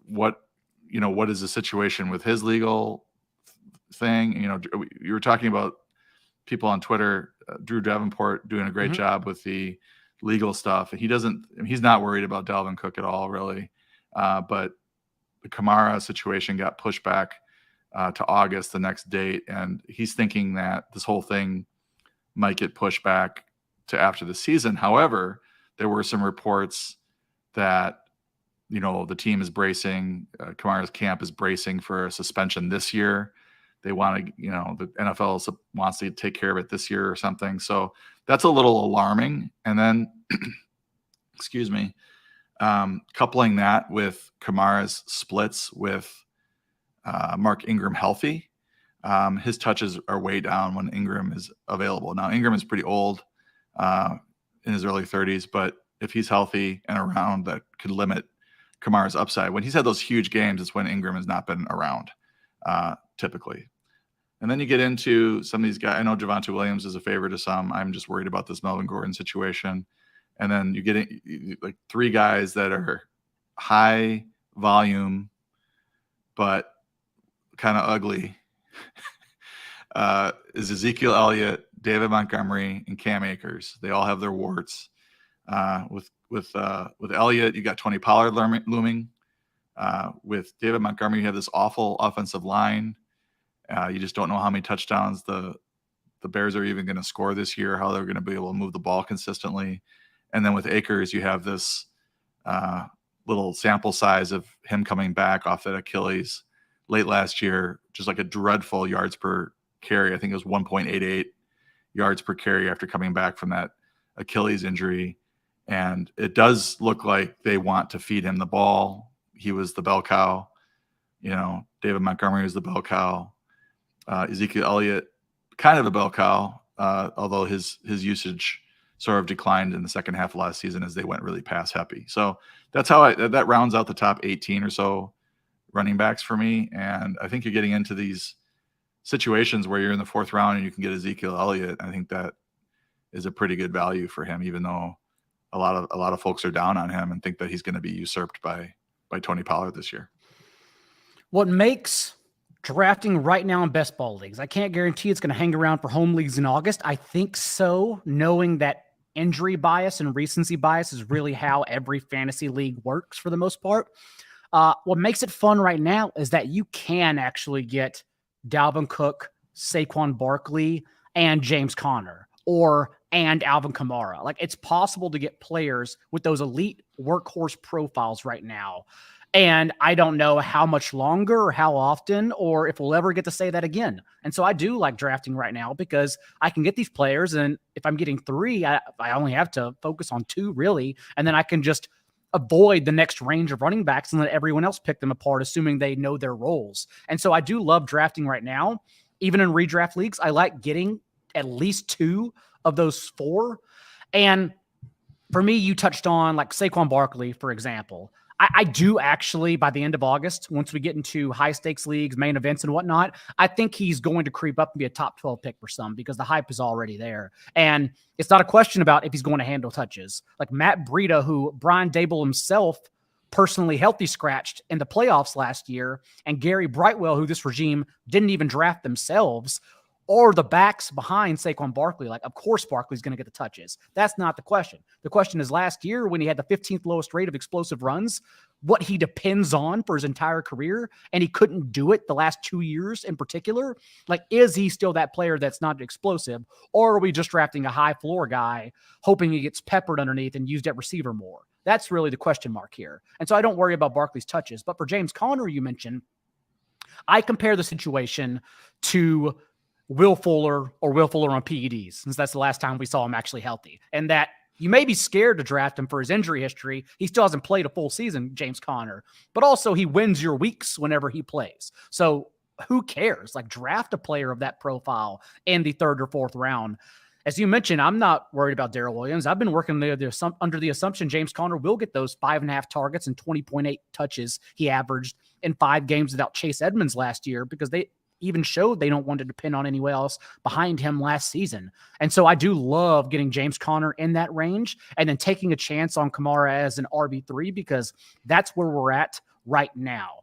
what is the situation with his legal thing? You were talking about people on Twitter, Drew Davenport doing a great job with the legal stuff. He's not worried about Dalvin Cook at all, really. But the Kamara situation got pushed back to August, the next date, and he's thinking that this whole thing might get pushed back to after the season. However, there were some reports that the team is bracing, Kamara's camp is bracing for a suspension this year. They want to, the NFL wants to take care of it this year or something. So that's a little alarming. And then, excuse me, coupling that with Kamara's splits with Mark Ingram healthy, his touches are way down when Ingram is available. Now, Ingram is pretty old, in his early 30s, but if he's healthy and around, that could limit Kamara's upside. When he's had those huge games, it's when Ingram has not been around, typically. And then you get into some of these guys. I know Javonte Williams is a favorite to some. I'm just worried about this Melvin Gordon situation. And then you get like 3 guys that are high volume, but kind of ugly. Is Ezekiel Elliott, David Montgomery, and Cam Akers. They all have their warts. With Elliott, you got Tony Pollard looming. With David Montgomery, you have this awful offensive line. You just don't know how many touchdowns the Bears are even going to score this year, how they're going to be able to move the ball consistently. And then with Akers, you have this little sample size of him coming back off that Achilles late last year, just like a dreadful yards per carry. I think it was 1.88 yards per carry after coming back from that Achilles injury. And it does look like they want to feed him the ball. He was the bell cow. David Montgomery was the bell cow. Ezekiel Elliott, kind of a bell cow, although his usage sort of declined in the second half of last season as they went really pass happy. So that's how that rounds out the top 18 or so running backs for me. And I think you're getting into these situations where you're in the 4th round and you can get Ezekiel Elliott. I think that is a pretty good value for him, even though a lot of folks are down on him and think that he's going to be usurped by Tony Pollard this year. What makes drafting right now in best ball leagues, I can't guarantee it's going to hang around for home leagues in August. I think so, knowing that injury bias and recency bias is really how every fantasy league works for the most part. What makes it fun right now is that you can actually get Dalvin Cook, Saquon Barkley, and James Conner, and Alvin Kamara. Like, it's possible to get players with those elite workhorse profiles right now. And I don't know how much longer or how often, or if we'll ever get to say that again. And so I do like drafting right now because I can get these players. And if I'm getting 3, I only have to focus on 2 really. And then I can just avoid the next range of running backs and let everyone else pick them apart, assuming they know their roles. And so I do love drafting right now. Even in redraft leagues, I like getting at least 2 of those 4. And for me, you touched on like Saquon Barkley, for example. I do actually, by the end of August, once we get into high stakes leagues, main events and whatnot, I think he's going to creep up and be a top 12 pick for some because the hype is already there. And it's not a question about if he's going to handle touches. Like Matt Breida, who Brian Daigle himself personally healthy scratched in the playoffs last year, and Gary Brightwell, who this regime didn't even draft themselves, or the backs behind Saquon Barkley. Like, of course, Barkley's going to get the touches. That's not the question. The question is last year when he had the 15th lowest rate of explosive runs, what he depends on for his entire career, and he couldn't do it the last 2 years in particular. Like, is he still that player that's not explosive, or are we just drafting a high floor guy hoping he gets peppered underneath and used at receiver more? That's really the question mark here. And so I don't worry about Barkley's touches. But for James Conner, you mentioned, I compare the situation to Will Fuller on PEDs, since that's the last time we saw him actually healthy. And that you may be scared to draft him for his injury history. He still hasn't played a full season, James Conner, but also he wins your weeks whenever he plays. So who cares? Like, draft a player of that profile in the 3rd or 4th round. As you mentioned, I'm not worried about Darrell Williams. I've been working under the assumption James Conner will get those 5.5 targets and 20.8 touches he averaged in 5 games without Chase Edmonds last year, because they even showed they don't want to depend on anyone else behind him last season. And so I do love getting James Conner in that range and then taking a chance on Kamara as an RB3, because that's where we're at right now.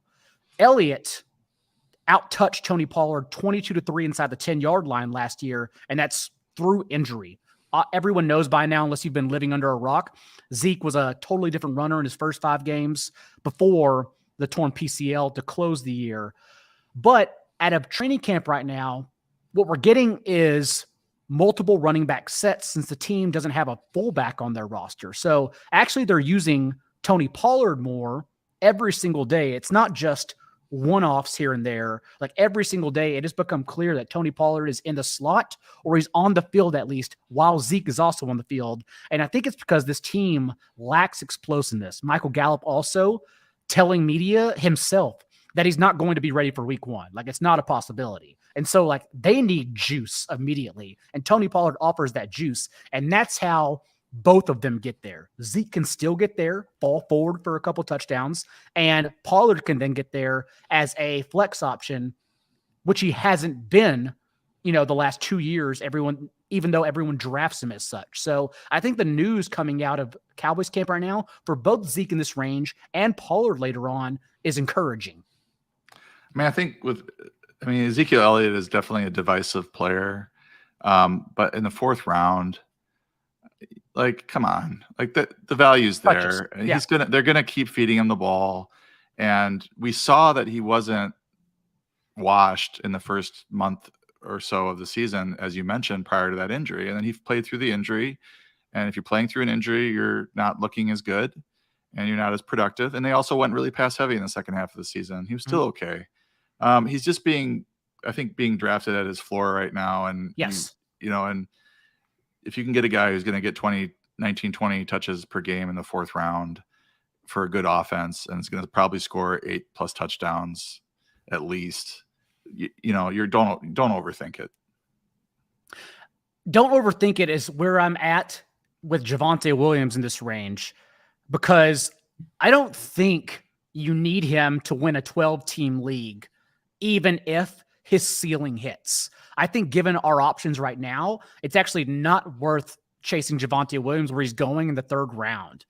Elliott out-touched Tony Pollard 22-3 inside the 10-yard line last year, and that's through injury. Everyone knows by now, unless you've been living under a rock, Zeke was a totally different runner in his first 5 games before the torn PCL to close the year. But at a training camp right now, what we're getting is multiple running back sets since the team doesn't have a fullback on their roster. So actually they're using Tony Pollard more every single day. It's not just one-offs here and there. Like, every single day, it has become clear that Tony Pollard is in the slot, or he's on the field at least, while Zeke is also on the field. And I think it's because this team lacks explosiveness. Michael Gallup also telling media himself that he's not going to be ready for week 1. Like, it's not a possibility. And so, like, they need juice immediately. And Tony Pollard offers that juice. And that's how both of them get there. Zeke can still get there, fall forward for a couple touchdowns, and Pollard can then get there as a flex option, which he hasn't been, the last 2 years, even though everyone drafts him as such. So I think the news coming out of Cowboys camp right now for both Zeke in this range and Pollard later on is encouraging. I mean, Ezekiel Elliott is definitely a divisive player. But in the 4th round, like, come on, like the value's there. Yeah. They're gonna keep feeding him the ball. And we saw that he wasn't washed in the first month or so of the season, as you mentioned, prior to that injury. And then he played through the injury. And if you're playing through an injury, you're not looking as good and you're not as productive. And they also went really pass heavy in the second half of the season. He was still okay. He's just being drafted at his floor right now. And yes, and if you can get a guy who's going to get 19-20 touches per game in the 4th round for a good offense, and is going to probably score 8+ touchdowns at least, don't overthink it. Don't overthink it is where I'm at with Javonte Williams in this range, because I don't think you need him to win a 12-team league, even if his ceiling hits. I think given our options right now, it's actually not worth chasing Javonte Williams where he's going in the 3rd round.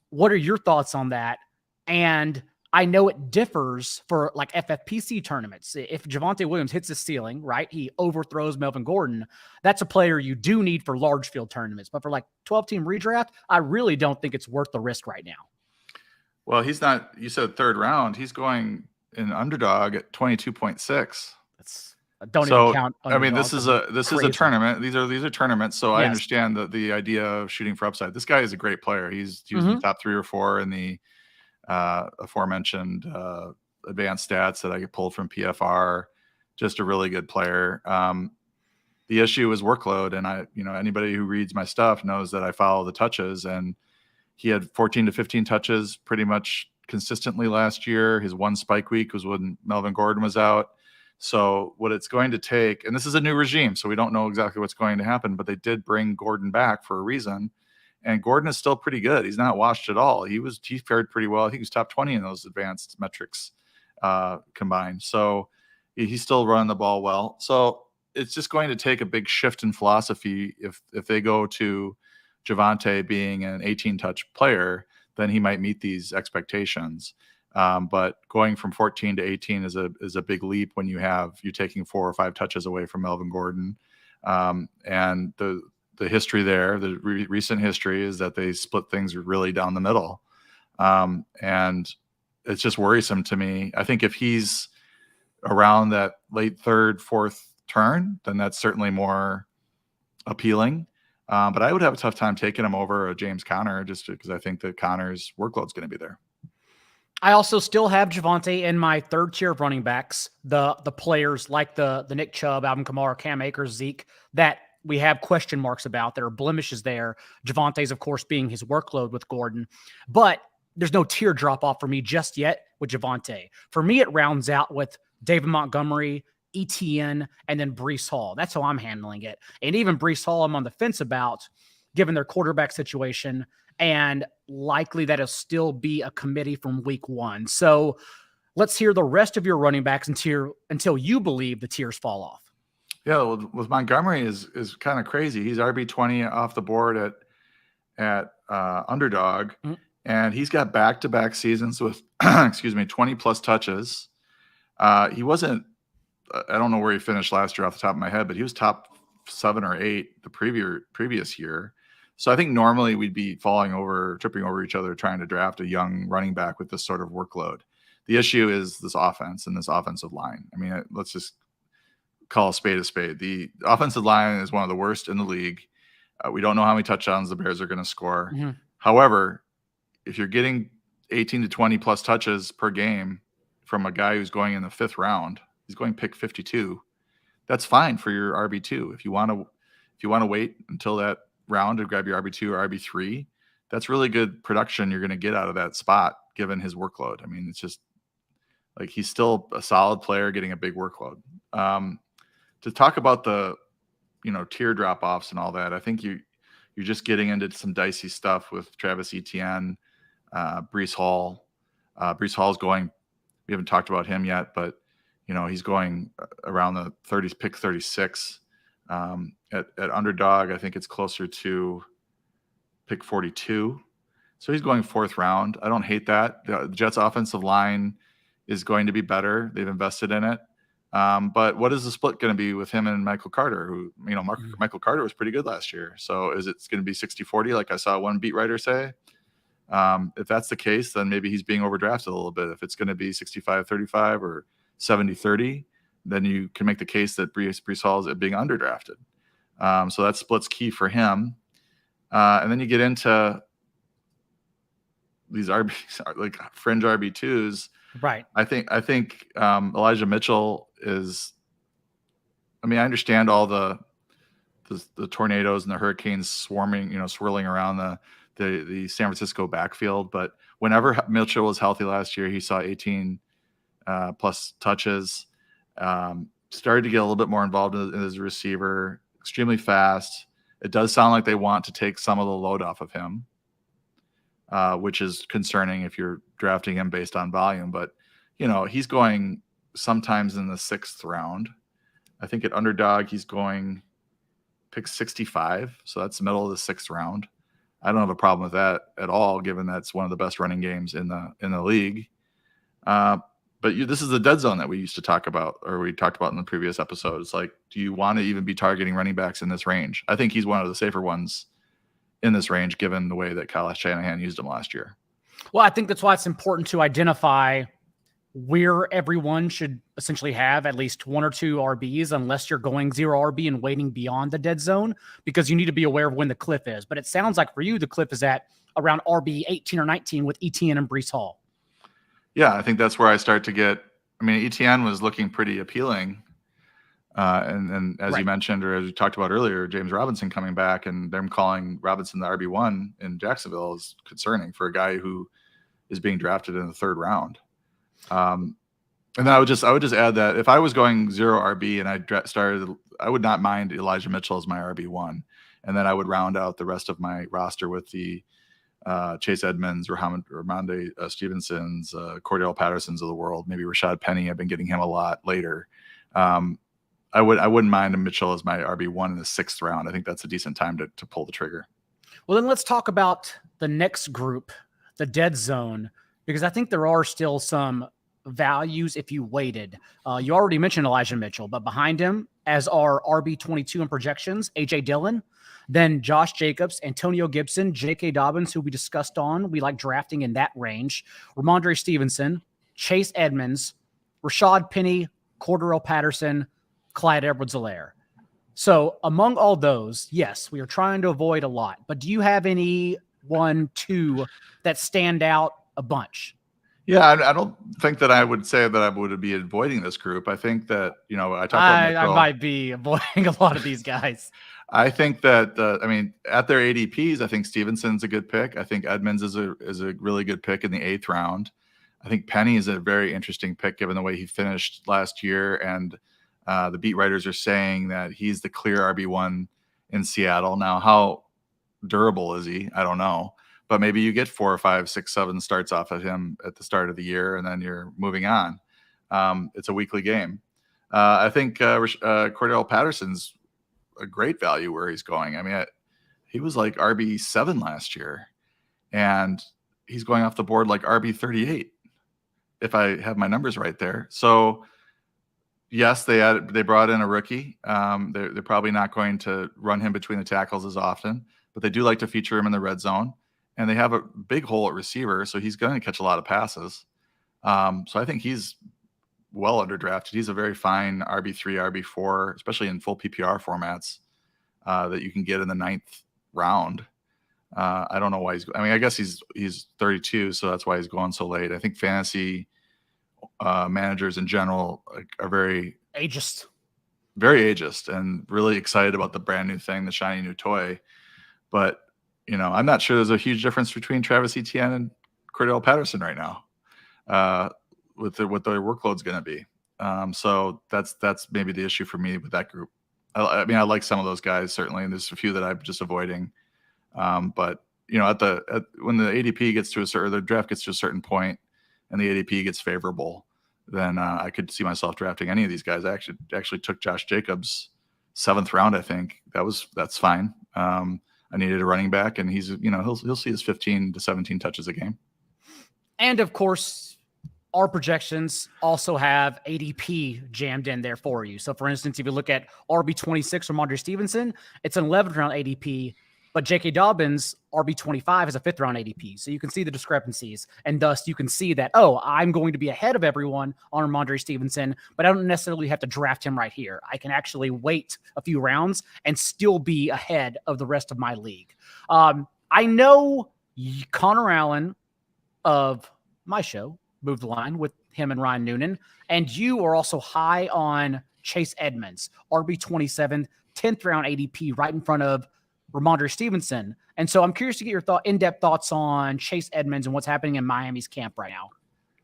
What are your thoughts on that? And I know it differs for like FFPC tournaments. If Javonte Williams hits his ceiling, right, he overthrows Melvin Gordon, that's a player you do need for large field tournaments. But for like 12-team redraft, I really don't think it's worth the risk right now. Well, he's not, you said 3rd round, he's going in Underdog at 22.6. Don't even count. I mean, this is a tournament. These are tournaments. So I understand the idea of shooting for upside. This guy is a great player. He's in the top 3 or 4 in the aforementioned advanced stats that I get pulled from PFR. Just a really good player. The issue is workload, and anybody who reads my stuff knows that I follow the touches, and he had 14 to 15 touches pretty much consistently last year. His one spike week was when Melvin Gordon was out. So what it's going to take, and this is a new regime, so we don't know exactly what's going to happen, but they did bring Gordon back for a reason. And Gordon is still pretty good. He's not washed at all. He fared pretty well. I think he was top 20 in those advanced metrics combined. So he's still running the ball well. So it's just going to take a big shift in philosophy. If they go to Javonte being an 18 touch player, then he might meet these expectations. But going from 14 to 18 is a big leap when you're taking 4 or 5 touches away from Melvin Gordon. And the history there, the recent history is that they split things really down the middle. And it's just worrisome to me. I think if he's around that late third, fourth turn, then that's certainly more appealing. But I would have a tough time taking him over a James Conner just because I think that Conner's workload is going to be there. I also still have Javonte in my third tier of running backs, the players like the Nick Chubb, Alvin Kamara, Cam Akers, Zeke, that we have question marks about. There are blemishes there. Javonte's, of course, being his workload with Gordon. But there's no tier drop-off for me just yet with Javonte. For me, it rounds out with David Montgomery, ETN, and then Breece Hall. That's how I'm handling it. And even Breece Hall, I'm on the fence about, given their quarterback situation, and likely that'll still be a committee from week 1. So let's hear the rest of your running backs until you believe the tiers fall off. Yeah, with Montgomery is kind of crazy. He's RB20 off the board at Underdog, and he's got back-to-back seasons with 20 plus touches. He wasn't. I don't know where he finished last year off the top of my head, but he was top 7 or 8 the previous year. So I think normally we'd be tripping over each other, trying to draft a young running back with this sort of workload. The issue is this offense and this offensive line. I mean, let's just call a spade a spade. The offensive line is one of the worst in the league. We don't know how many touchdowns the Bears are going to score. Mm-hmm. However, if you're getting 18 to 20 plus touches per game from a guy who's going in the 5th round, he's going pick 52. That's fine for your RB2. If you want to wait until that round to grab your RB2 or RB3, that's really good production you're going to get out of that spot given his workload. I mean, it's just like he's still a solid player getting a big workload. To talk about the tier drop-offs and all that, I think you're just getting into some dicey stuff with Travis Etienne, Breece Hall. Breece Hall's going, we haven't talked about him yet, but he's going around the 30s, pick 36. At Underdog, I think it's closer to pick 42. So he's going 4th round. I don't hate that. The Jets offensive line is going to be better. They've invested in it. But what is the split going to be with him and Michael Carter, who, Michael Carter was pretty good last year. So is it going to be 60-40 like I saw one beat writer say? If that's the case, then maybe he's being overdrafted a little bit. If it's going to be 65-35 or 70-30, then you can make the case that Breece Hall is being underdrafted. So that split's key for him. And then you get into these like fringe RB2s. Right. I think Elijah Mitchell is. I mean, I understand all the tornadoes and the hurricanes swirling around the San Francisco backfield, but whenever Mitchell was healthy last year, he saw 18 plus touches. Started to get a little bit more involved as a receiver. Extremely fast. It does sound like they want to take some of the load off of him, which is concerning if you're drafting him based on volume. But, he's going sometimes in the 6th round. I think at Underdog, he's going pick 65. So that's the middle of the 6th round. I don't have a problem with that at all, given that's one of the best running games in the league. But this is the dead zone that we used to talk about, or we talked about in the previous episodes. Like, do you want to even be targeting running backs in this range? I think he's one of the safer ones in this range, given the way that Kyle Shanahan used him last year. Well, I think that's why it's important to identify where everyone should essentially have at least 1 or 2 RBs, unless you're going 0 RB and waiting beyond the dead zone, because you need to be aware of when the cliff is. But it sounds like for you, the cliff is at around RB 18 or 19 with ETN and Breece Hall. Yeah, I think that's where I start to get. I mean, ETN was looking pretty appealing, and as you mentioned, or as we talked about earlier, James Robinson coming back and them calling Robinson the RB1 in Jacksonville is concerning for a guy who is being drafted in the 3rd round. And then I would just add that if I was going 0 RB and I would not mind Elijah Mitchell as my RB1. And then I would round out the rest of my roster with the Chase Edmonds, Ramondre Stevensons, Cordell Pattersons of the world, maybe Rashad Penny. I've been getting him a lot later. I wouldn't mind a Mitchell as my RB1 in the 6th round. I think that's a decent time to pull the trigger. Well, then let's talk about the next group, the dead zone, because I think there are still some values if you waited. You already mentioned Elijah Mitchell, but behind him, as our RB22 in projections, A.J. Dillon, then Josh Jacobs, Antonio Gibson, J.K. Dobbins, who we discussed we like drafting in that range, Ramondre Stevenson, Chase Edmonds, Rashad Penny, Cordell Patterson, Clyde Edwards-Helaire. So among all those, yes, we are trying to avoid a lot, but do you have any 1, 2 that stand out a bunch? Yeah, I don't think that I would say that I would be avoiding this group. I think that, I talked about Mitchell. I might be avoiding a lot of these guys. I think that, at their ADPs, I think Stevenson's a good pick. I think Edmonds is a really good pick in the 8th round. I think Penny is a very interesting pick given the way he finished last year. And the beat writers are saying that he's the clear RB1 in Seattle. Now, how durable is he? I don't know. But maybe you get 4 or 5, 6, 7 starts off of him at the start of the year, and then you're moving on. It's a weekly game. I think Cordell Patterson's a great value where he's going. I mean, he was like RB7 last year, and he's going off the board like RB38, if I have my numbers right there. So, yes, they brought in a rookie. They're probably not going to run him between the tackles as often, but they do like to feature him in the red zone. And they have a big hole at receiver, so he's going to catch a lot of passes. So I think he's well underdrafted. He's a very fine RB3, RB4, especially in full PPR formats that you can get in the 9th round. I don't know why I guess he's 32, so that's why he's going so late. I think fantasy managers in general are very ageist, and really excited about the brand new thing, the shiny new toy. But I'm not sure there's a huge difference between Travis Etienne and Cordell Patterson right now with what their workload's going to be. So that's maybe the issue for me with that group. I like some of those guys certainly, and there's a few that I'm just avoiding. But when the ADP gets to the draft gets to a certain point, and the ADP gets favorable, then I could see myself drafting any of these guys. I actually took Josh Jacobs 7th round. I think that's fine. I needed a running back, and he's he'll see his 15 to 17 touches a game. And of course, our projections also have ADP jammed in there for you. So, for instance, if you look at RB26 Ramondre Stevenson, it's an 11th round ADP, but J.K. Dobbins, RB25, has a 5th round ADP. So you can see the discrepancies, and thus you can see that, I'm going to be ahead of everyone on Ramondre Stevenson, but I don't necessarily have to draft him right here. I can actually wait a few rounds and still be ahead of the rest of my league. I know Connor Allen of my show, Move the Line, with him and Ryan Noonan, and you are also high on Chase Edmonds, RB27, 10th round ADP, right in front of Ramondre Stevenson. And so I'm curious to get your in-depth thoughts on Chase Edmonds and what's happening in Miami's camp right now.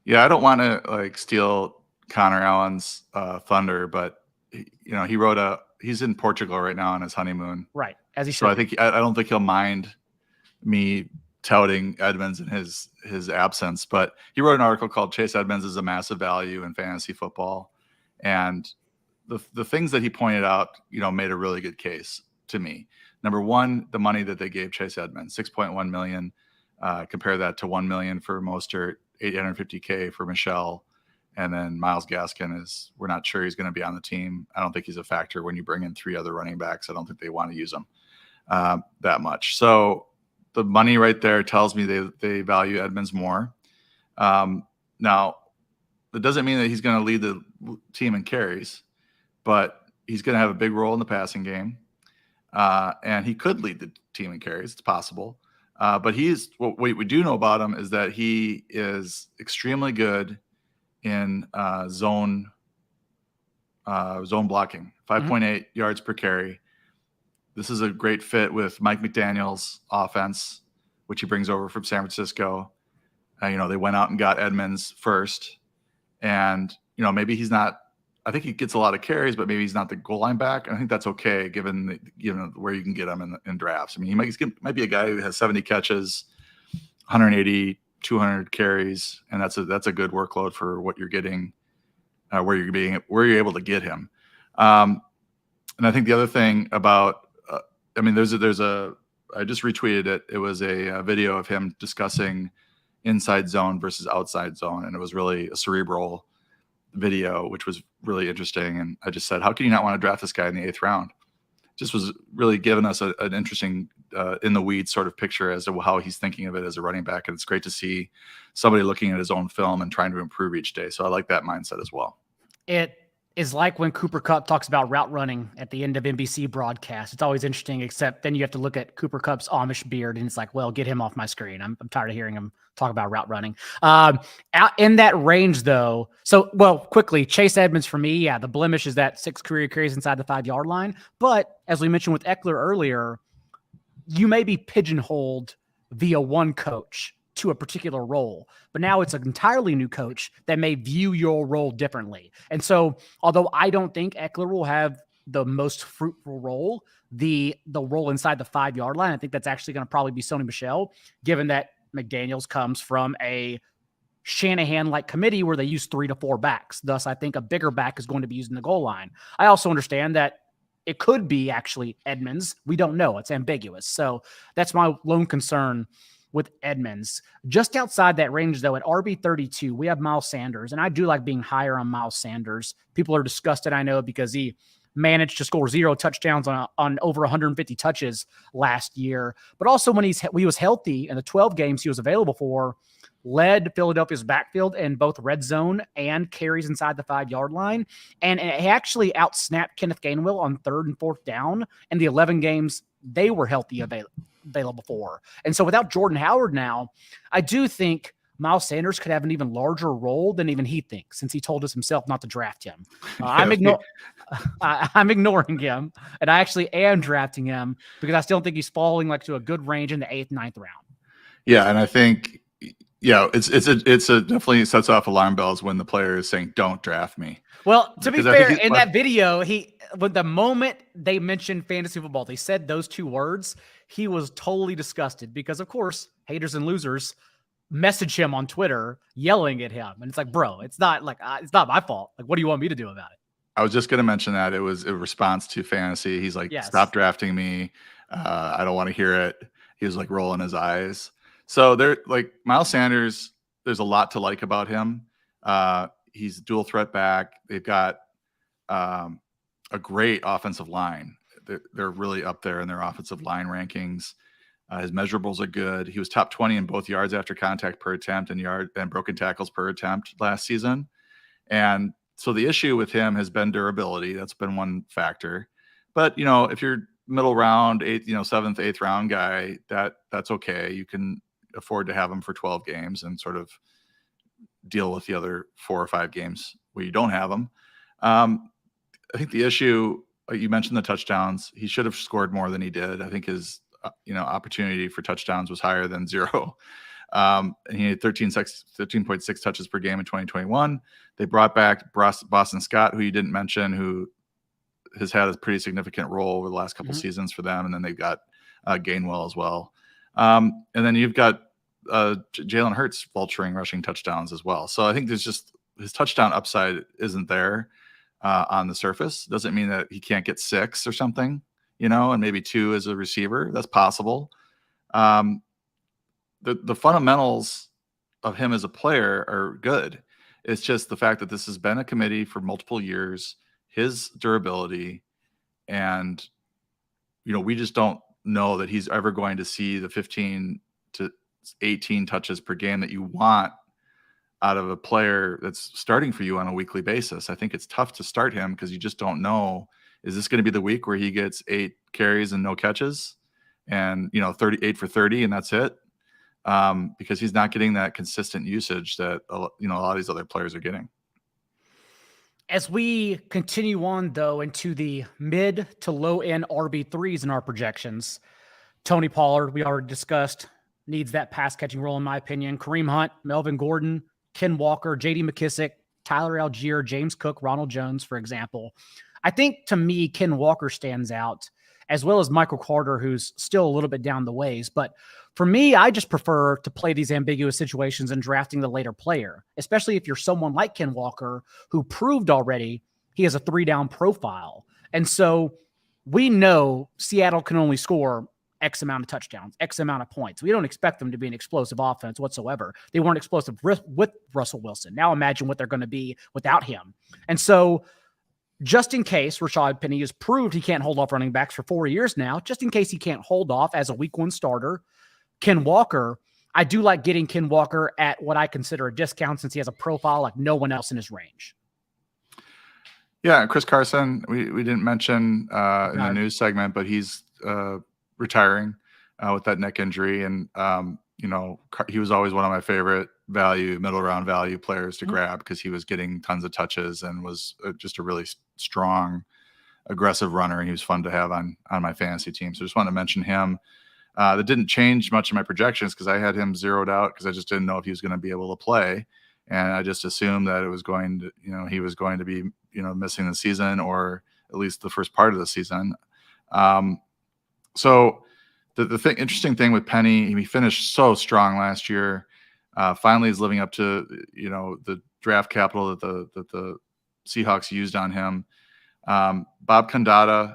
Yeah, I don't want to steal Connor Allen's thunder, but he's in Portugal right now on his honeymoon. Right. As he should. So I don't think he'll mind me touting Edmonds in his absence, but he wrote an article called Chase Edmonds is a massive value in fantasy football. And the things that he pointed out, made a really good case to me. Number one, the money that they gave Chase Edmonds, $6.1 million. Compare that to $1 million for Mostert, $850K for Michelle, and then Myles Gaskin we're not sure he's going to be on the team. I don't think he's a factor when you bring in 3 other running backs. I don't think they want to use him that much. So the money right there tells me they value Edmonds more. Now, it doesn't mean that he's going to lead the team in carries, but he's going to have a big role in the passing game. And he could lead the team in carries. It's possible. But what we do know about him is that he is extremely good in zone blocking, 5.8 yards per carry. This is a great fit with Mike McDaniel's offense, which he brings over from San Francisco. They went out and got Edmonds first, And, maybe he's not, I think he gets a lot of carries, but maybe he's not the goal line back. And I think that's okay given where you can get him in drafts. I mean, he might be a guy who has 70 catches, 180, 200 carries, and that's a good workload for what you're getting, where you're able to get him. And I think the other thing about, I just retweeted it. It was a video of him discussing inside zone versus outside zone, and it was really a cerebral video, which was really interesting. And I just said, how can you not want to draft this guy in the 8th round? Just was really giving us an interesting in the weeds sort of picture as to how he's thinking of it as a running back. And it's great to see somebody looking at his own film and trying to improve each day. So I like that mindset as well. It is like when Cooper Kupp talks about route running at the end of NBC broadcast. It's always interesting, except then you have to look at Cooper Kupp's Amish beard, and it's like, well, get him off my screen. I'm tired of hearing him talk about route running. Out in that range, though. So, quickly, Chase Edmonds for me, the blemish is that 6 career carries inside the 5-yard line. But as we mentioned with Eckler earlier, you may be pigeonholed via one coach to a particular role, but now it's an entirely new coach that may view your role differently. And so, although I don't think Eckler will have the most fruitful role, the role inside the 5-yard line, I think that's actually going to probably be Sony Michel, given that McDaniels comes from a Shanahan-like committee where they use 3 to 4 backs. Thus, I think a bigger back is going to be used in the goal line. I also understand that it could be actually Edmonds. We don't know. It's ambiguous. So that's my lone concern with Edmonds. Just outside that range, though, at RB32, we have Miles Sanders, and I do like being higher on Miles Sanders. People are disgusted, I know, because he managed to score 0 touchdowns on over 150 touches last year. But also when he was healthy in the 12 games he was available for, led Philadelphia's backfield in both red zone and carries inside the 5-yard line. And he actually outsnapped Kenneth Gainwell on 3rd and 4th down in the 11 games they were healthy available for. And so without Jordan Howard now, I do think Miles Sanders could have an even larger role than even he thinks, since he told us himself not to draft him. I'm ignoring him, and I actually am drafting him because I still think he's falling to a good range in the 8th, 9th round. Yeah, and I think it's definitely sets off alarm bells when the player is saying, "Don't draft me." Well, to be fair, in that video, when the moment they mentioned fantasy football, they said those 2 words, he was totally disgusted because, of course, haters and losers message him on Twitter yelling at him. And it's like, bro, it's not my fault. What do you want me to do about it? I was just going to mention that it was a response to fantasy. He's like, Stop drafting me. I don't want to hear it. He was rolling his eyes. So they're Miles Sanders, there's a lot to like about him. He's a dual threat back. They've got a great offensive line. They're really up there in their offensive line rankings. His measurables are good. He was top 20 in both yards after contact per attempt and broken tackles per attempt last season. And so the issue with him has been durability. That's been one factor. But, if you're middle round, 8th, 7th, 8th round guy, that's okay. You can afford to have him for 12 games and sort of deal with the other 4 or 5 games where you don't have him. I think the issue, you mentioned the touchdowns. He should have scored more than he did. I think his opportunity for touchdowns was higher than 0. And he had 13.6 touches per game in 2021. They brought back Boston Scott, who you didn't mention, who has had a pretty significant role over the last couple seasons for them. And then they've got Gainwell as well. And then you've got Jalen Hurts vulturing rushing touchdowns as well. So I think there's just his touchdown upside isn't there on the surface. Doesn't mean that he can't get 6 or something, and maybe 2 as a receiver. That's possible. The fundamentals of him as a player are good. It's just the fact that this has been a committee for multiple years, his durability, and, we just don't know that he's ever going to see the 15 to 18 touches per game that you want out of a player that's starting for you on a weekly basis. I think it's tough to start him because you just don't know, is this going to be the week where he gets 8 carries and no catches and, 38 for 30 and that's it? Because he's not getting that consistent usage that, a lot of these other players are getting. As we continue on, though, into the mid to low end RB3s in our projections, Tony Pollard, we already discussed, needs that pass catching role, in my opinion. Kareem Hunt, Melvin Gordon, Ken Walker, JD McKissick, Tyler Algier, James Cook, Ronald Jones, for example. I think to me, Ken Walker stands out, as well as Michael Carter, who's still a little bit down the ways. But for me, I just prefer to play these ambiguous situations and drafting the later player, especially if you're someone like Ken Walker, who proved already he has a 3-down profile. And so we know Seattle can only score X amount of touchdowns, X amount of points. We don't expect them to be an explosive offense whatsoever. They weren't explosive with Russell Wilson. Now imagine what they're going to be without him. And so just in case Rashad Penny has proved he can't hold off running backs for 4 years now, just in case he can't hold off as a week 1 starter, Ken Walker, I do like getting Ken Walker at what I consider a discount since he has a profile like no one else in his range. Yeah, Chris Carson, we didn't mention in the news segment, but he's retiring with that neck injury. And, he was always one of my favorite middle round value players to grab because he was getting tons of touches and was just a really strong, aggressive runner. And he was fun to have on my fantasy team. So just wanted to mention him. That didn't change much of my projections because I had him zeroed out because I just didn't know if he was going to be able to play. And I just assumed that it was going to, he was going to be, missing the season or at least the first part of the season. So the interesting thing with Penny, he finished so strong last year. Finally, he's living up to, the draft capital that the Seahawks used on him. Bob Condata,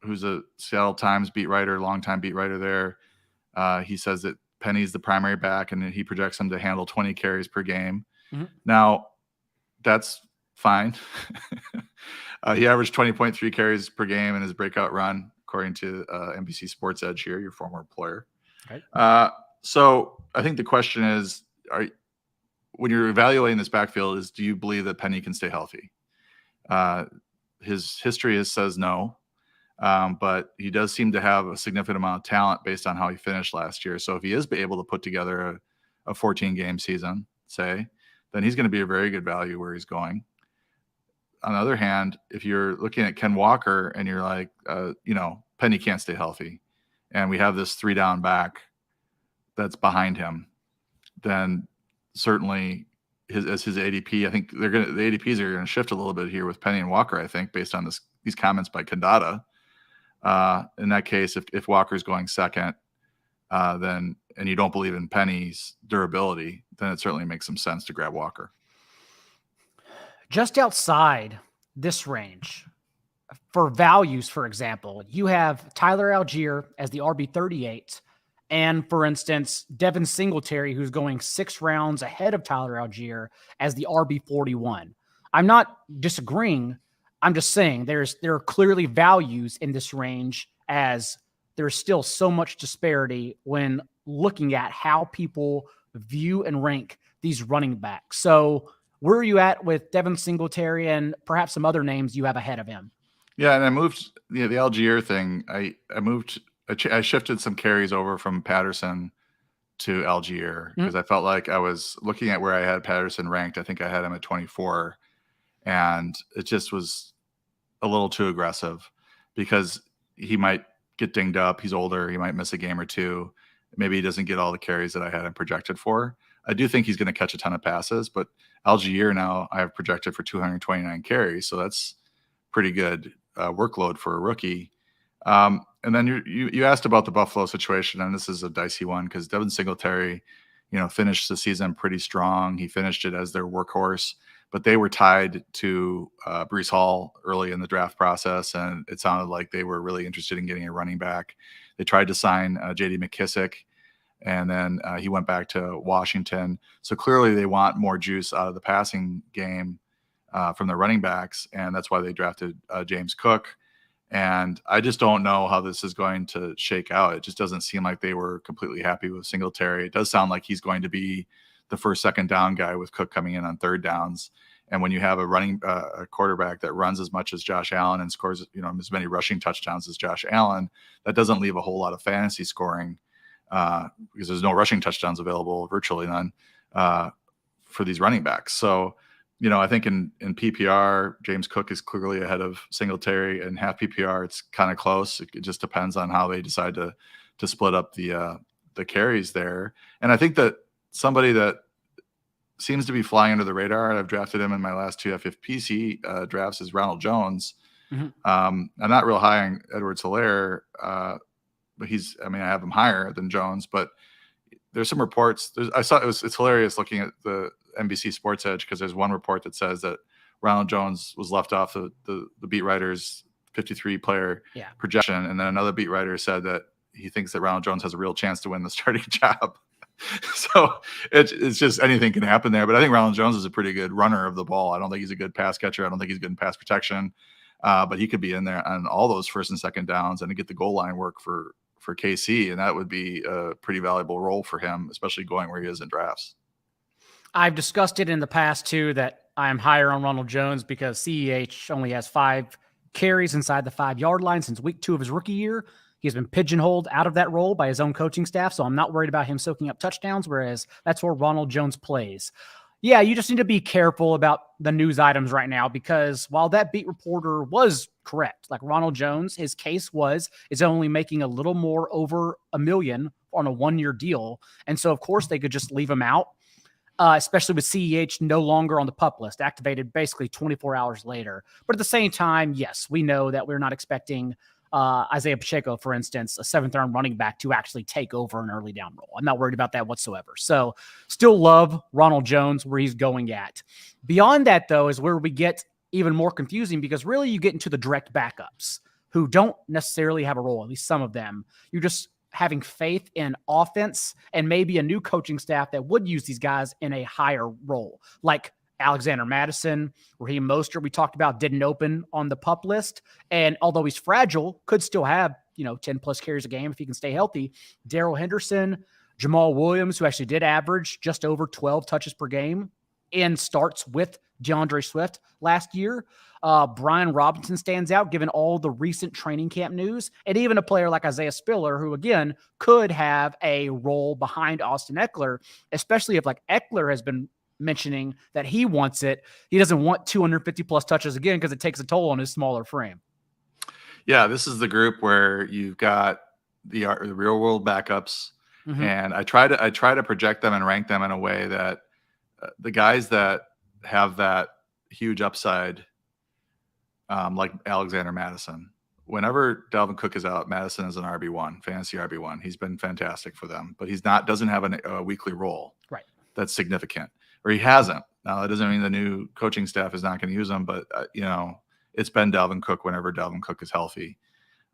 who's a Seattle Times beat writer, longtime beat writer there, he says that Penny's the primary back and he projects him to handle 20 carries per game. Mm-hmm. Now, that's fine. He averaged 20.3 carries per game in his breakout run, according to NBC Sports Edge here, your former employer. Okay. So I think the question is, when you're evaluating this backfield, do you believe that Penny can stay healthy? His history says no, but he does seem to have a significant amount of talent based on how he finished last year. So if he is able to put together a 14-game season, say, then he's going to be a very good value where he's going. On the other hand, if you're looking at Ken Walker and you're like, Penny can't stay healthy, and we have this 3-down back that's behind him, then certainly his ADP, I think the ADPs are going to shift a little bit here with Penny and Walker, I think, based on these comments by Condata. In that case, if Walker's going second, then, and you don't believe in Penny's durability, then it certainly makes some sense to grab Walker. Just outside this range, for values, for example, you have Tyler Algier as the RB38, and for instance, Devin Singletary, who's going 6 rounds ahead of Tyler Algier as the RB41. I'm not disagreeing. I'm just saying there are clearly values in this range, as there's still so much disparity when looking at how people view and rank these running backs. So where are you at with Devin Singletary and perhaps some other names you have ahead of him? Yeah, and I moved the Algier thing. I shifted some carries over from Patterson to Algier because I felt like I was looking at where I had Patterson ranked. I think I had him at 24, and it just was a little too aggressive because he might get dinged up. He's older. He might miss a game or two. Maybe he doesn't get all the carries that I had him projected for. I do think he's going to catch a ton of passes, but Algier now I have projected for 229 carries. So that's pretty good workload for a rookie. And then you asked about the Buffalo situation, and this is a dicey one because Devin Singletary, finished the season pretty strong. He finished it as their workhorse, but they were tied to Breece Hall early in the draft process, and it sounded like they were really interested in getting a running back. They tried to sign J.D. McKissick, and then he went back to Washington. So clearly they want more juice out of the passing game from the running backs, and that's why they drafted James Cook. And I just don't know how this is going to shake out. It just doesn't seem like they were completely happy with Singletary. It does sound like he's going to be the first, second down guy with Cook coming in on third downs. And when you have a quarterback that runs as much as Josh Allen and scores, as many rushing touchdowns as Josh Allen, that doesn't leave a whole lot of fantasy scoring because there's no rushing touchdowns available, virtually none, for these running backs. So, I think in PPR, James Cook is clearly ahead of Singletary, and half PPR, it's kind of close. It just depends on how they decide to split up the carries there. And I think that somebody that seems to be flying under the radar. I've drafted him in my last 2 FFPC drafts is Ronald Jones. I'm not real high on Edwards-Helaire, but I have him higher than Jones, but there's some reports. It's hilarious looking at the NBC Sports Edge, because there's one report that says that Ronald Jones was left off the beat writer's 53 player projection. And then another beat writer said that he thinks that Ronald Jones has a real chance to win the starting job. So it's just anything can happen there. But I think Ronald Jones is a pretty good runner of the ball. I don't think he's a good pass catcher. I don't think he's good in pass protection. But he could be in there on all those first and second downs and to get the goal line work for KC. And that would be a pretty valuable role for him, especially going where he is in drafts. I've discussed it in the past too, that I'm higher on Ronald Jones because CEH only has 5 carries inside the 5-yard line since week 2 of his rookie year. He's been pigeonholed out of that role by his own coaching staff, so I'm not worried about him soaking up touchdowns, whereas that's where Ronald Jones plays. Yeah, you just need to be careful about the news items right now, because while that beat reporter was correct, like Ronald Jones, his case is only making a little more over $1 million on a 1-year deal. And so, of course, they could just leave him out. Especially with CEH no longer on the PUP list, activated basically 24 hours later. But at the same time, yes, we know that we're not expecting Isaiah Pacheco, for instance, a 7th-round running back, to actually take over an early down role. I'm not worried about that whatsoever. So still love Ronald Jones where he's going at. Beyond that, though, is where we get even more confusing, because really you get into the direct backups who don't necessarily have a role, at least some of them. You're just having faith in offense and maybe a new coaching staff that would use these guys in a higher role, like Alexander Mattison, Raheem Mostert, we talked about, didn't open on the PUP list. And although he's fragile, could still have, 10 plus carries a game if he can stay healthy. Darrell Henderson, Jamal Williams, who actually did average just over 12 touches per game in starts with DeAndre Swift last year. Brian Robinson stands out given all the recent training camp news, and even a player like Isaiah Spiller, who again could have a role behind Austin Eckler, especially if like Eckler has been mentioning that he wants it. He doesn't want 250 plus touches again because it takes a toll on his smaller frame. Yeah, this is the group where you've got the real world backups, and I try to project them and rank them in a way that the guys that have that huge upside, like Alexander Mattison, whenever Dalvin Cook is out, Madison is an RB1, fantasy RB1. He's been fantastic for them, but doesn't have a weekly role. Right. That's significant, or he hasn't. Now that doesn't mean the new coaching staff is not going to use him, but it's been Dalvin Cook whenever Dalvin Cook is healthy.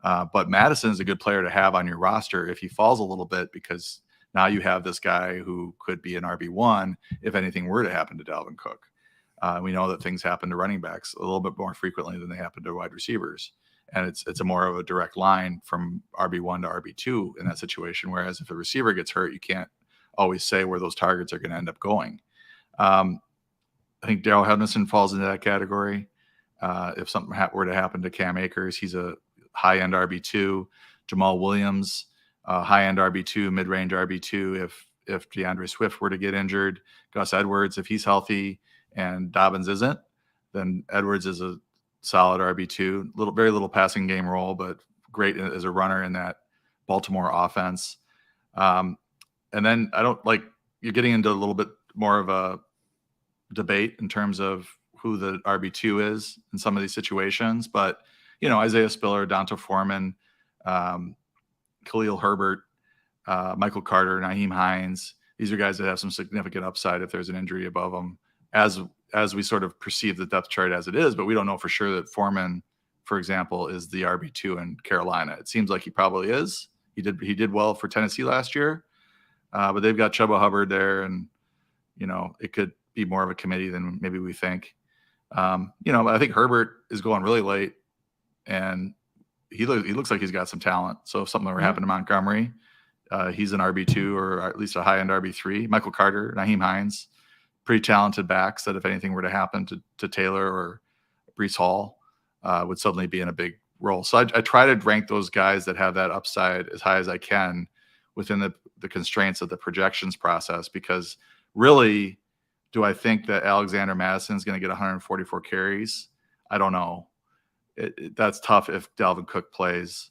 But Madison is a good player to have on your roster if he falls a little bit, because now you have this guy who could be an RB1 if anything were to happen to Dalvin Cook. We know that things happen to running backs a little bit more frequently than they happen to wide receivers. And it's a more of a direct line from RB1 to RB2 in that situation. Whereas if a receiver gets hurt, you can't always say where those targets are going to end up going. I think Darrell Henderson falls into that category. If something were to happen to Cam Akers, he's a high-end RB2. Jamal Williams, high-end RB2, mid-range RB2. If DeAndre Swift were to get injured, Gus Edwards, if he's healthy and Dobbins isn't, then Edwards is a solid RB2. Very little passing game role, but great as a runner in that Baltimore offense. And then you're getting into a little bit more of a debate in terms of who the RB2 is in some of these situations. But, Isaiah Spiller, Donta Foreman, Khalil Herbert, Michael Carter, Nyheim Hines, these are guys that have some significant upside if there's an injury above them, as we sort of perceive the depth chart as it is. But we don't know for sure that Foreman, for example, is the RB2 in Carolina. It seems like he probably is. He did well for Tennessee last year, but they've got Chuba Hubbard there, and it could be more of a committee than maybe we think. But I think Herbert is going really late, and he looks like he's got some talent. So if something were to happen to Montgomery, he's an RB2 or at least a high-end RB3. Michael Carter, Nyheim Hines, pretty talented backs that if anything were to happen to Taylor or Breece Hall, would suddenly be in a big role. So I try to rank those guys that have that upside as high as I can within the constraints of the projections process, because really, do I think that Alexander Madison is going to get 144 carries? I don't know. That's tough if Dalvin Cook plays,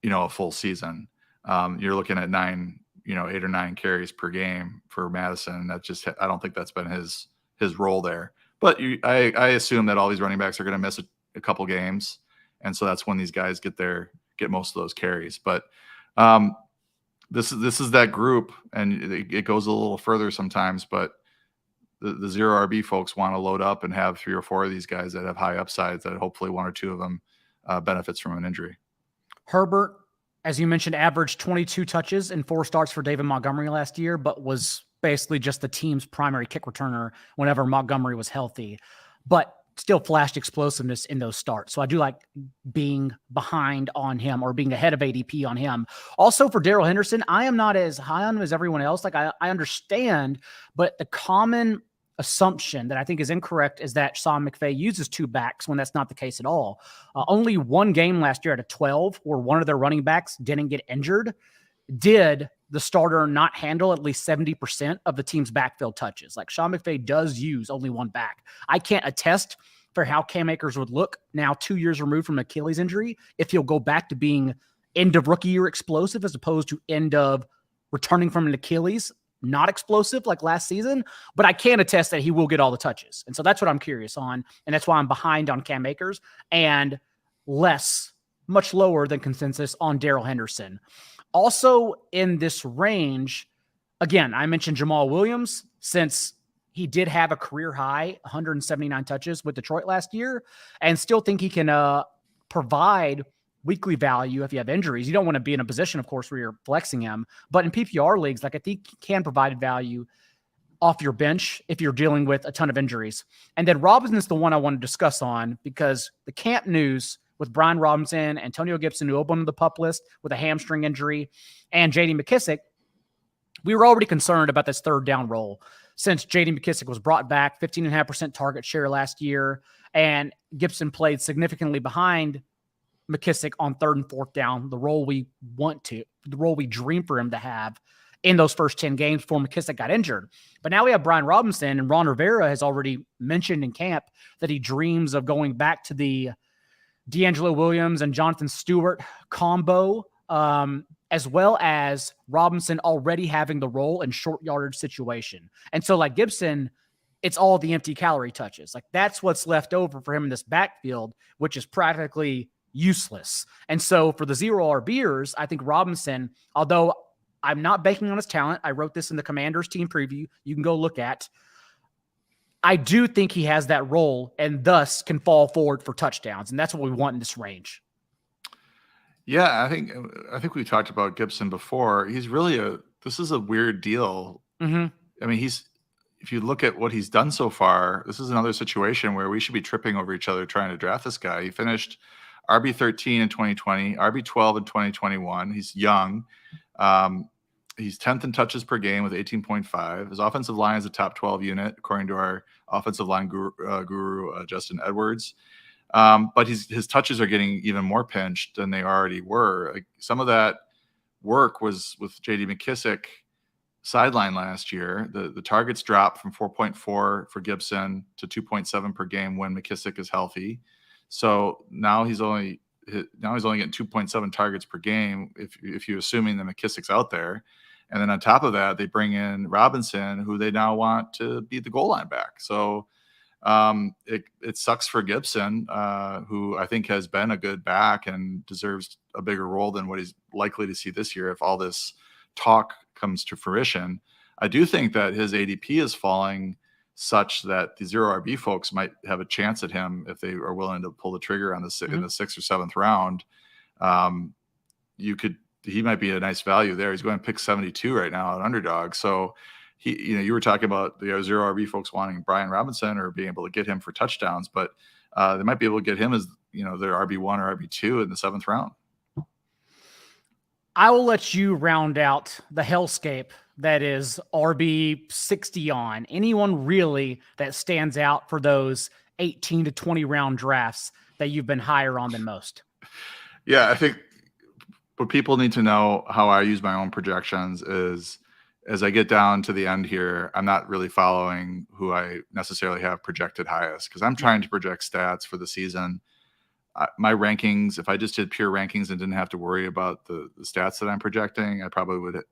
a full season. You're looking at 9 8 or 9 carries per game for Madison. I don't think that's been his role there. But I assume that all these running backs are going to miss a couple games, and so that's when these guys get most of those carries. But this is that group, and it goes a little further sometimes. But the zero RB folks want to load up and have 3 or 4 of these guys that have high upsides that hopefully 1 or 2 of them benefits from an injury. Herbert, as you mentioned, averaged 22 touches and 4 starts for David Montgomery last year, but was basically just the team's primary kick returner whenever Montgomery was healthy, but still flashed explosiveness in those starts. So I do like being behind on him or being ahead of ADP on him. Also for Darrell Henderson, I am not as high on him as everyone else. Like I understand, but the common assumption that I think is incorrect is that Sean McVay uses 2 backs when that's not the case at all. Only 1 game last year out of 12 where one of their running backs didn't get injured did the starter not handle at least 70% of the team's backfield touches. Like Sean McVay does use only 1 back. I can't attest for how Cam Akers would look now 2 years removed from Achilles injury if he'll go back to being end of rookie year explosive as opposed to end of returning from an Achilles not explosive like last season, but I can attest that he will get all the touches. And so that's what I'm curious on. And that's why I'm behind on Cam Akers and much lower than consensus on Darrell Henderson. Also in this range, again, I mentioned Jamal Williams since he did have a career high 179 touches with Detroit last year and still think he can provide weekly value if you have injuries. You don't want to be in a position, of course, where you're flexing him, but in PPR leagues, like I think he can provide value off your bench if you're dealing with a ton of injuries. And then Robinson is the one I want to discuss on because the camp news with Brian Robinson, Antonio Gibson, who opened the PUP list with a hamstring injury, and J.D. McKissic, we were already concerned about this third down role since J.D. McKissic was brought back, 15.5% target share last year, and Gibson played significantly behind McKissic on 3rd and 4th down, the role we dream for him to have in those first 10 games before McKissic got injured. But now we have Brian Robinson, and Ron Rivera has already mentioned in camp that he dreams of going back to the D'Angelo Williams and Jonathan Stewart combo, as well as Robinson already having the role in short yardage situation. And so like Gibson, it's all the empty calorie touches. Like that's what's left over for him in this backfield, which is practically useless. And so for the zero RBers, I think Robinson, although I'm not banking on his talent, I wrote this in the Commanders team preview, you can go look at, I do think he has that role and thus can fall forward for touchdowns. And that's what we want in this range. Yeah, I think we talked about Gibson before. He's really this is a weird deal. Mm-hmm. I mean, if you look at what he's done so far, this is another situation where we should be tripping over each other trying to draft this guy. He finished RB13 in 2020, RB12 in 2021. He's young. He's 10th in touches per game with 18.5. His offensive line is a top 12 unit, according to our offensive line guru Justin Edwards. But his touches are getting even more pinched than they already were. Like, some of that work was with J.D. McKissic sideline last year. The targets dropped from 4.4 for Gibson to 2.7 per game when McKissic is healthy. So now he's only getting 2.7 targets per game if you're assuming that McKissic's out there. And then on top of that, they bring in Robinson, who they now want to be the goal line back. So it sucks for Gibson, who I think has been a good back and deserves a bigger role than what he's likely to see this year if all this talk comes to fruition. I do think that his ADP is falling such that the zero RB folks might have a chance at him if they are willing to pull the trigger on in the 6th or 7th round. He might be a nice value there. He's going to pick 72 right now at Underdog. So you were talking about the zero RB folks wanting Brian Robinson or being able to get him for touchdowns, but they might be able to get him as their RB1 or RB2 in the 7th round. I will let you round out the hellscape that is RB 60 on. Anyone really that stands out for those 18 to 20 round drafts that you've been higher on than most? Yeah, I think what people need to know how I use my own projections is as I get down to the end here, I'm not really following who I necessarily have projected highest because I'm trying to project stats for the season. my rankings, if I just did pure rankings and didn't have to worry about the stats that I'm projecting, I probably would,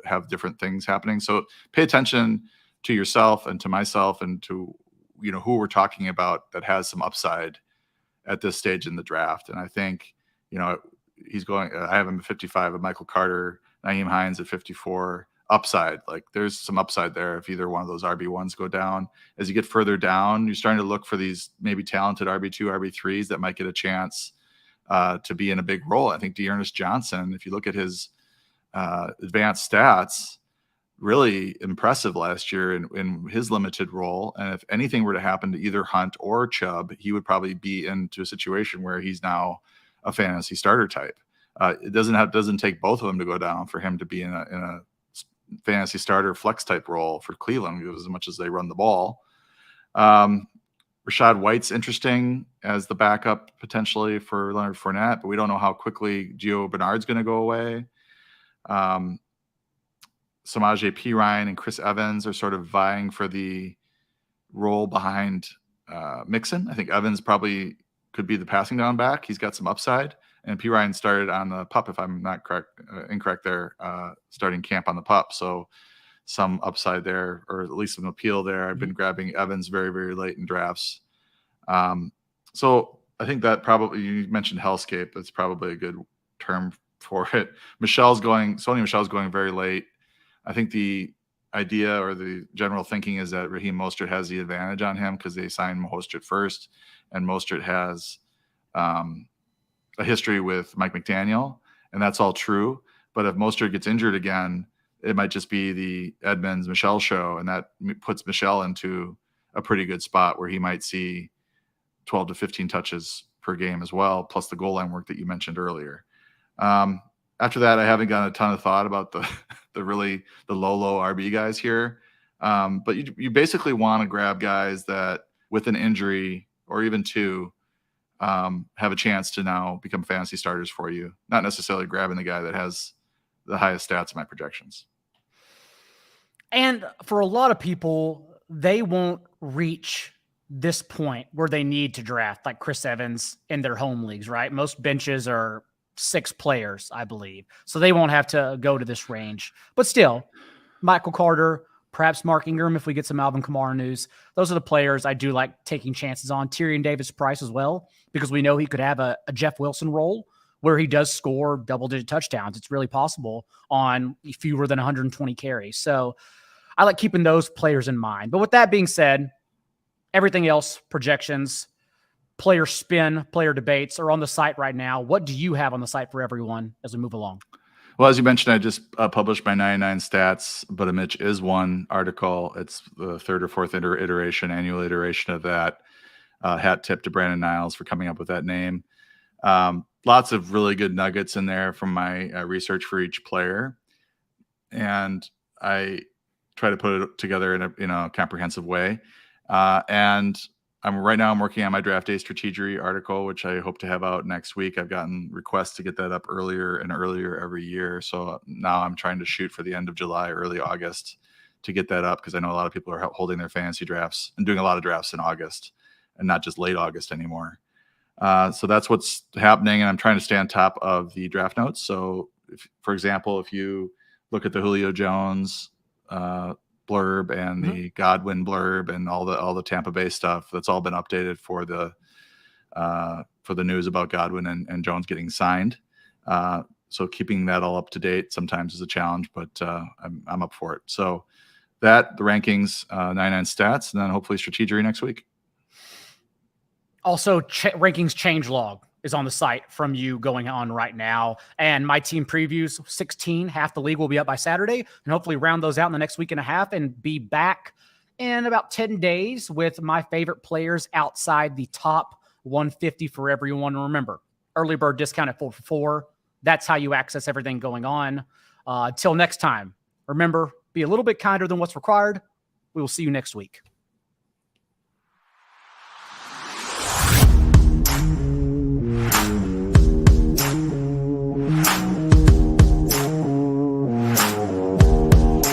have different things happening. So pay attention to yourself and to myself and to, who we're talking about that has some upside at this stage in the draft. And I think, he's going, I have him at 55 of Michael Carter, Nyheim Hines at 54. Upside, like there's some upside there if either one of those RB1s go down. As you get further down, you're starting to look for these maybe talented RB2, RB3s that might get a chance to be in a big role. I think Dearness Johnson, if you look at his advanced stats, really impressive last year in his limited role. And if anything were to happen to either Hunt or Chubb, he would probably be into a situation where he's now a fantasy starter type. It doesn't take both of them to go down for him to be in a fantasy starter flex type role for Cleveland, as much as they run the ball. Rashad White's interesting as the backup potentially for Leonard Fournette, but we don't know how quickly Gio Bernard's going to go away. Samaje Perine and Chris Evans are sort of vying for the role behind Mixon. I think Evans probably could be the passing down back. He's got some upside. And Perine started on the pup, if I'm not incorrect there, starting camp on the pup. So some upside there, or at least some appeal there. I've been grabbing Evans very, very late in drafts. So I think that probably, you mentioned hellscape. That's probably a good term for it. Sony Michel's going very late. I think the idea or the general thinking is that Raheem Mostert has the advantage on him because they signed Mostert first, and Mostert has a history with Mike McDaniel, and that's all true. But if Mostert gets injured again, it might just be the Edmonds Michel show, and that puts Michel into a pretty good spot where he might see 12 to 15 touches per game as well, plus the goal line work that you mentioned earlier. After that, I haven't gotten a ton of thought about the low RB guys here. But you basically want to grab guys that with an injury or even two have a chance to now become fantasy starters for you, not necessarily grabbing the guy that has the highest stats in my projections. And for a lot of people, they won't reach this point where they need to draft like Chris Evans in their home leagues, right? Most benches are 6 players, I believe. So they won't have to go to this range. But still, Michael Carter, perhaps Mark Ingram if we get some Alvin Kamara news. Those are the players I do like taking chances on. Tyrion Davis-Price as well, because we know he could have a Jeff Wilson role where he does score double-digit touchdowns. It's really possible on fewer than 120 carries. So I like keeping those players in mind. But with that being said, everything else, projections, player spin, player debates are on the site right now. What do you have on the site for everyone as we move along? Well, as you mentioned, I just published my 99 stats, but a Mitch is one article. It's the 3rd or 4th annual iteration of that. Hat tip to Brandon Niles for coming up with that name. Lots of really good nuggets in there from my research for each player. And I try to put it together in a comprehensive way. And I'm working on my draft day strategy article, which I hope to have out next week. I've gotten requests to get that up earlier and earlier every year. So now I'm trying to shoot for the end of July, early August to get that up, because I know a lot of people are holding their fantasy drafts and doing a lot of drafts in August and not just late August anymore. So that's what's happening. And I'm trying to stay on top of the draft notes. So for example, if you look at the Julio Jones blurb and the Godwin blurb and all the Tampa Bay stuff, that's all been updated for the news about Godwin and Jones getting signed. So keeping that all up to date sometimes is a challenge, but I'm up for it. So the rankings, 99 stats, and then hopefully strategy next week. Also, rankings change log is on the site from you going on right now. And my team previews 16, half the league will be up by Saturday, and hopefully round those out in the next week and a half and be back in about 10 days with my favorite players outside the top 150 for everyone. Remember, early bird discount at 4 for 4. That's how you access everything going on. Till next time, remember, be a little bit kinder than what's required. We will see you next week.